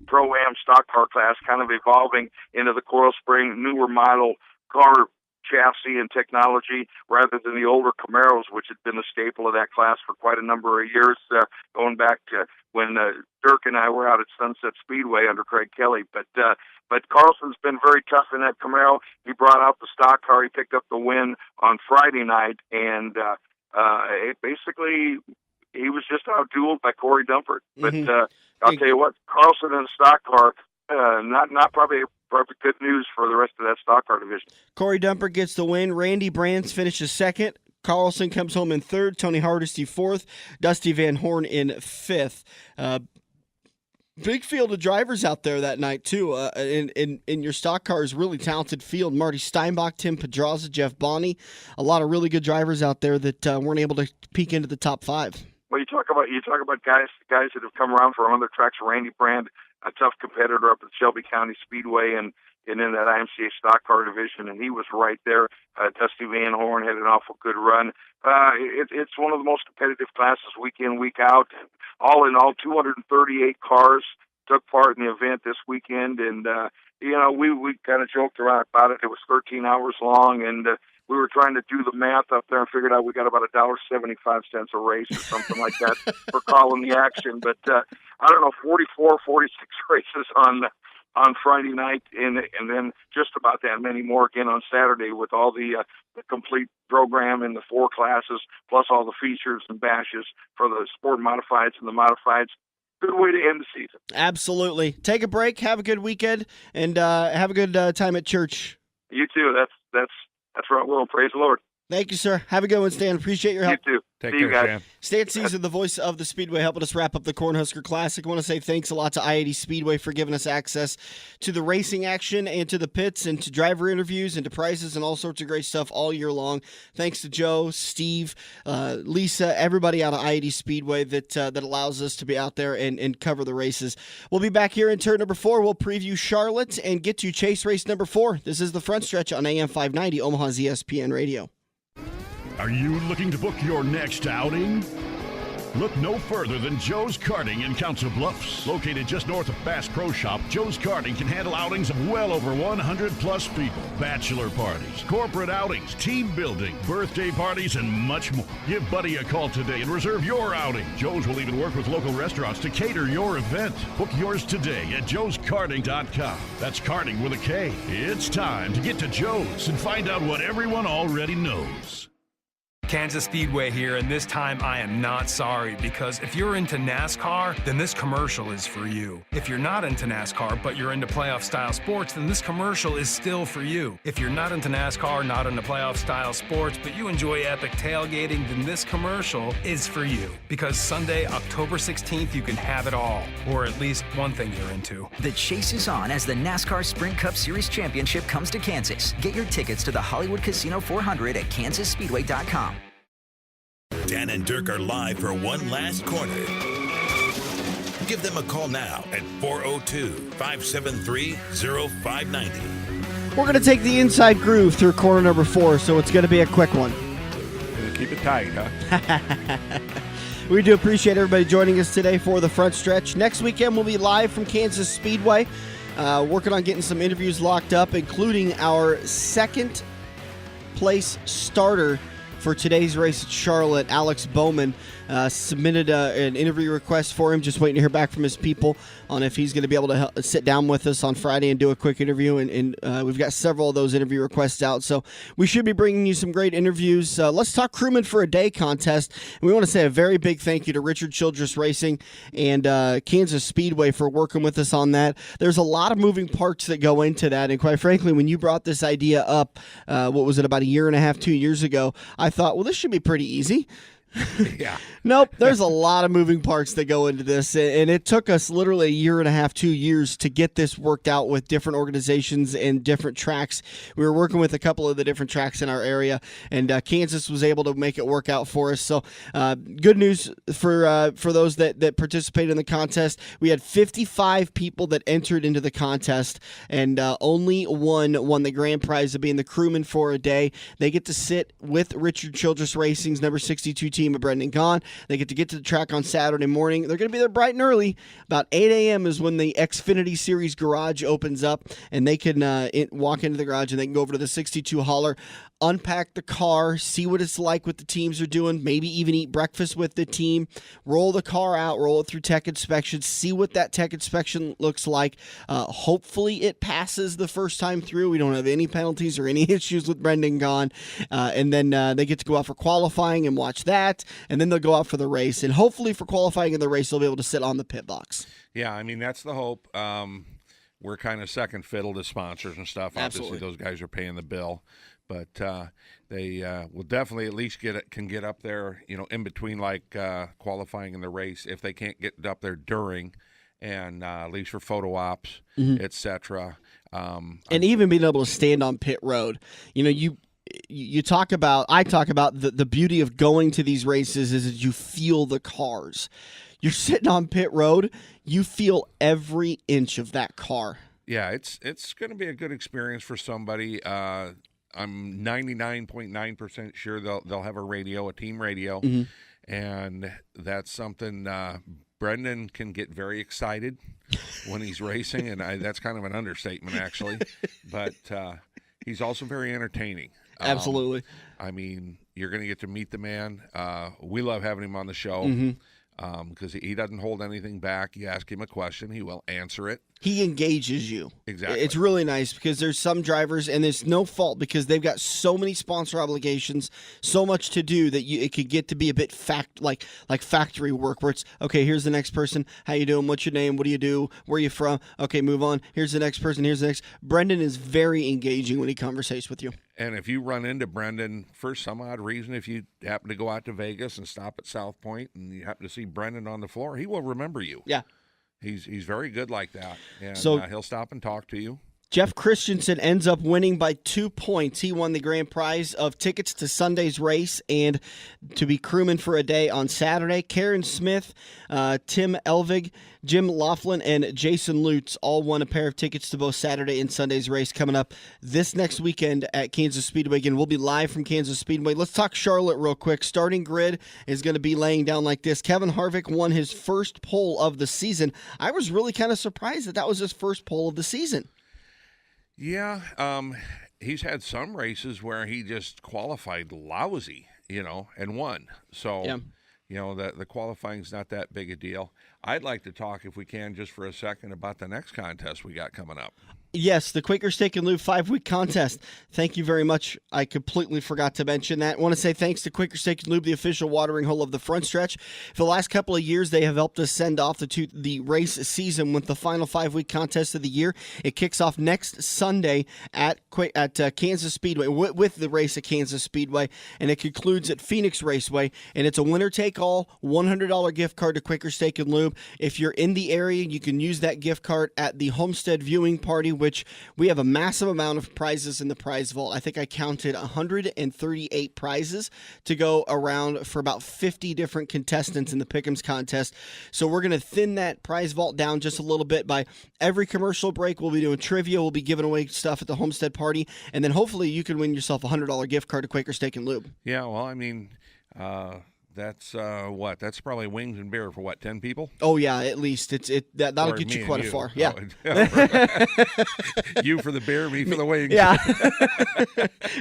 Pro-Am stock car class kind of evolving into the Coil Spring newer model car chassis and technology rather than the older Camaros, which had been the staple of that class for quite a number of years, going back to when Dirk and I were out at Sunset Speedway under Craig Kelly. But Carlson's been very tough in that Camaro. He brought out the stock car. He picked up the win on Friday night, and basically he was just outdueled by Corey Dumpert. But I'll tell you what, Carlson in a stock car, not probably good news for the rest of that stock car division. Corey Dumpert gets the win. Randy Brands finishes second. Carlson comes home in third. Tony Hardesty fourth. Dusty Van Horn in fifth. Big field of drivers out there that night, too. In your stock cars, really talented field. Marty Steinbach, Tim Pedraza, Jeff Bonney. A lot of really good drivers out there that weren't able to peek into the top five. Well, you talk about guys that have come around from other tracks. Randy Brand, a tough competitor up at Shelby County Speedway and in that IMCA stock car division, and he was right there. Dusty Van Horn had an awful good run. It's one of the most competitive classes week in, week out. All in all, 238 cars took part in the event this weekend, and we kind of joked around about it. It was 13 hours long, and we were trying to do the math up there and figured out we got about $1.75 a race or something like that for calling the action. But I don't know, 44, 46 races on Friday night, and then just about that many more again on Saturday with all the complete program in the four classes, plus all the features and bashes for the sport modifieds and the modifieds. Good way to end the season. Absolutely. Take a break, have a good weekend, and have a good time at church. You too. That's right, Will. Praise the Lord. Thank you, sir. Have a good one, Stan. Appreciate your help. You too. Take See care, you guys. Sam. Stan Cisar, the voice of the Speedway, helping us wrap up the Cornhusker Classic. I want to say thanks a lot to I-80 Speedway for giving us access to the racing action and to the pits and to driver interviews and to prizes and all sorts of great stuff all year long. Thanks to Joe, Steve, Lisa, everybody out of I-80 Speedway that allows us to be out there and cover the races. We'll be back here in turn number 4. We'll preview Charlotte and get to chase race number 4. This is the Front Stretch on AM 590, Omaha's ESPN Radio. Are you looking to book your next outing? Look no further than Joe's Karting in Council Bluffs. Located just north of Bass Pro Shop, Joe's Karting can handle outings of well over 100-plus people. Bachelor parties, corporate outings, team building, birthday parties, and much more. Give Buddy a call today and reserve your outing. Joe's will even work with local restaurants to cater your event. Book yours today at joeskarting.com. That's karting with a K. It's time to get to Joe's and find out what everyone already knows. Kansas Speedway here, and this time I am not sorry, because if you're into NASCAR, then this commercial is for you. If you're not into NASCAR, but you're into playoff-style sports, then this commercial is still for you. If you're not into NASCAR, not into playoff-style sports, but you enjoy epic tailgating, then this commercial is for you. Because Sunday, October 16th, you can have it all, or at least one thing you're into. The chase is on as the NASCAR Sprint Cup Series Championship comes to Kansas. Get your tickets to the Hollywood Casino 400 at kansasspeedway.com. Dan and Dirk are live for one last corner. Give them a call now at 402-573-0590. We're going to take the inside groove through corner number 4, so it's going to be a quick one. Keep it tight, huh? We do appreciate everybody joining us today for the Front Stretch. Next weekend, we'll be live from Kansas Speedway, working on getting some interviews locked up, including our second place starter for today's race at Charlotte. Alex Bowman submitted an interview request for him, just waiting to hear back from his people on if he's going to be able to sit down with us on Friday and do a quick interview, and we've got several of those interview requests out, so we should be bringing you some great interviews. Let's Talk Crewman for a Day contest, and we want to say a very big thank you to Richard Childress Racing and Kansas Speedway for working with us on that. There's a lot of moving parts that go into that, and quite frankly, when you brought this idea up, what was it, about a year and a half, 2 years ago, I thought, well, this should be pretty easy. Yeah. Nope, there's a lot of moving parts that go into this, and it took us literally a year and a half, 2 years to get this worked out with different organizations and different tracks. We were working with a couple of the different tracks in our area, and Kansas was able to make it work out for us. So good news for those that participated in the contest. We had 55 people that entered into the contest, and only one won the grand prize of being the crewman for a day. They get to sit with Richard Childress Racing's number 62 team of Brendan Gaughan. They get to the track on Saturday morning. They're going to be there bright and early. About 8 a.m. is when the Xfinity Series garage opens up, and they can walk into the garage and they can go over to the 62 hauler, unpack the car, see what it's like, what the teams are doing, maybe even eat breakfast with the team, roll the car out, roll it through tech inspection, see what that tech inspection looks like. Hopefully it passes the first time through. We don't have any penalties or any issues with Brendan Gaughan. And then they get to go out for qualifying and watch that, and then they'll go out for the race. And hopefully for qualifying in the race, they'll be able to sit on the pit box. Yeah, I mean, that's the hope. We're kind of second fiddle to sponsors and stuff. Absolutely. Obviously, those guys are paying the bill. But they will definitely at least can get up there, in between like qualifying in the race if they can't get up there during, and at least for photo ops, etc. And even being able to stand on pit road. I talk about the beauty of going to these races is that you feel the cars. You're sitting on pit road, you feel every inch of that car. Yeah, it's going to be a good experience for somebody. I'm 99.9% sure they'll have a team radio, and that's something Brendan can get very excited when he's racing, and that's kind of an understatement, actually. But he's also very entertaining. Absolutely. I mean, you're going to get to meet the man. We love having him on the show because he doesn't hold anything back. You ask him a question, he will answer it. He engages you. Exactly. It's really nice because there's some drivers, and it's no fault because they've got so many sponsor obligations, so much to do that it could get to be a bit like factory work where it's, okay, here's the next person. How you doing? What's your name? What do you do? Where are you from? Okay, move on. Here's the next person. Here's the next. Brendan is very engaging when he conversates with you. And if you run into Brendan for some odd reason, if you happen to go out to Vegas and stop at South Point and you happen to see Brendan on the floor, he will remember you. Yeah. He's very good like that, and so he'll stop and talk to you. Jeff Christensen ends up winning by 2 points. He won the grand prize of tickets to Sunday's race and to be crewman for a day on Saturday. Karen Smith, Tim Elvig, Jim Laughlin, and Jason Lutz all won a pair of tickets to both Saturday and Sunday's race coming up this next weekend at Kansas Speedway. Again, we'll be live from Kansas Speedway. Let's talk Charlotte real quick. Starting grid is going to be laying down like this. Kevin Harvick won his first pole of the season. I was really kind of surprised that was his first pole of the season. Yeah, he's had some races where he just qualified lousy, and won. So, the qualifying's not that big a deal. I'd like to talk, if we can, just for a second about the next contest we got coming up. Yes, the Quaker Steak and Lube 5-week contest. Thank you very much. I completely forgot to mention that. I want to say thanks to Quaker Steak and Lube, the official watering hole of the front stretch. For the last couple of years, they have helped us send off the race season with the final 5-week contest of the year. It kicks off next Sunday at Kansas Speedway with the race at Kansas Speedway, and it concludes at Phoenix Raceway. And it's a winner-take-all $100 gift card to Quaker Steak and Lube. If you're in the area, you can use that gift card at the Homestead Viewing Party, which we have a massive amount of prizes in the prize vault. I think I counted 138 prizes to go around for about 50 different contestants in the Pick'ems contest. So we're going to thin that prize vault down just a little bit. By every commercial break, we'll be doing trivia. We'll be giving away stuff at the Homestead Party. And then hopefully you can win yourself a $100 gift card to Quaker Steak and Lube. Yeah, well, I mean, that's that's probably wings and beer for 10 people? Oh yeah, at least that'll get you quite far. Yeah. You for the beer, me for the wings. Yeah.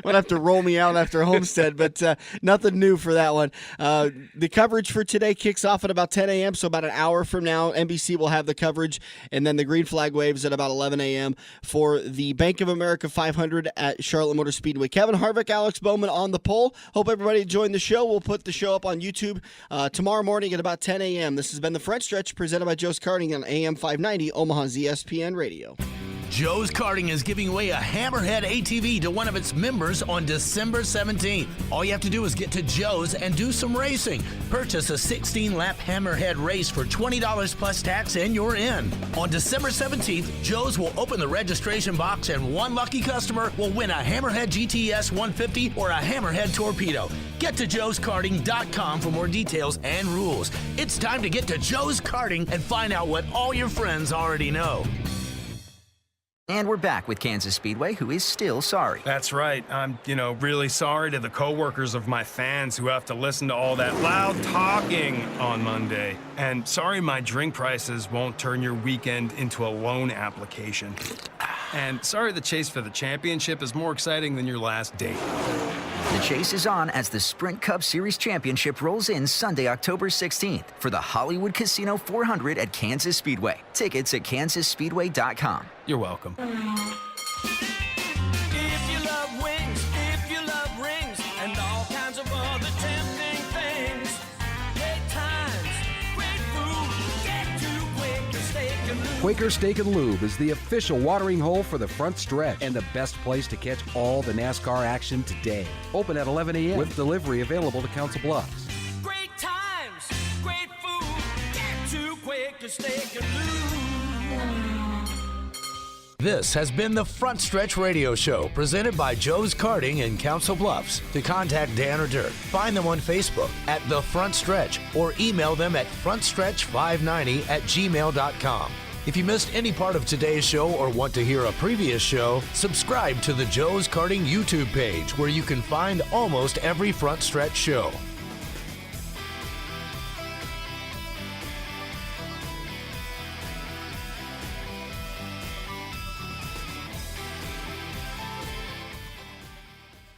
We'll have to roll me out after Homestead, but nothing new for that one. The coverage for today kicks off at about 10 a.m., so about an hour from now, NBC will have the coverage, and then the green flag waves at about 11 a.m. for the Bank of America 500 at Charlotte Motor Speedway. Kevin Harvick, Alex Bowman on the pole. Hope everybody enjoyed the show. We'll put the show up on YouTube tomorrow morning at about 10 a.m. This has been the Front Stretch presented by Joe's Karting on AM 590 Omaha's ESPN Radio. Joe's Karting is giving away a Hammerhead ATV to one of its members on December 17th. All you have to do is get to Joe's and do some racing. Purchase a 16-lap Hammerhead race for $20 plus tax and you're in. On December 17th, Joe's will open the registration box and one lucky customer will win a Hammerhead GTS 150 or a Hammerhead Torpedo. Get to joeskarting.com for more details and rules. It's time to get to Joe's Karting and find out what all your friends already know. And we're back with Kansas Speedway, who is still sorry. That's right. I'm, really sorry to the coworkers of my fans who have to listen to all that loud talking on Monday. And sorry my drink prices won't turn your weekend into a loan application. And sorry the chase for the championship is more exciting than your last date. The chase is on as the Sprint Cup Series Championship rolls in Sunday, October 16th for the Hollywood Casino 400 at Kansas Speedway. Tickets at kansasspeedway.com. You're welcome. If you love wings, if you love rings, and all kinds of other tempting things, great times, great food, get to Quaker Steak and Lube. Quaker Steak and Lube is the official watering hole for the front stretch and the best place to catch all the NASCAR action today. Open at 11 a.m. with delivery available to Council Bluffs. Great times, great food, get to Quaker Steak and Lube. This has been the Front Stretch Radio Show, presented by Joe's Karting in Council Bluffs. To contact Dan or Dirk, find them on Facebook at The Front Stretch or email them at frontstretch590@gmail.com. If you missed any part of today's show or want to hear a previous show, subscribe to the Joe's Karting YouTube page where you can find almost every Front Stretch show.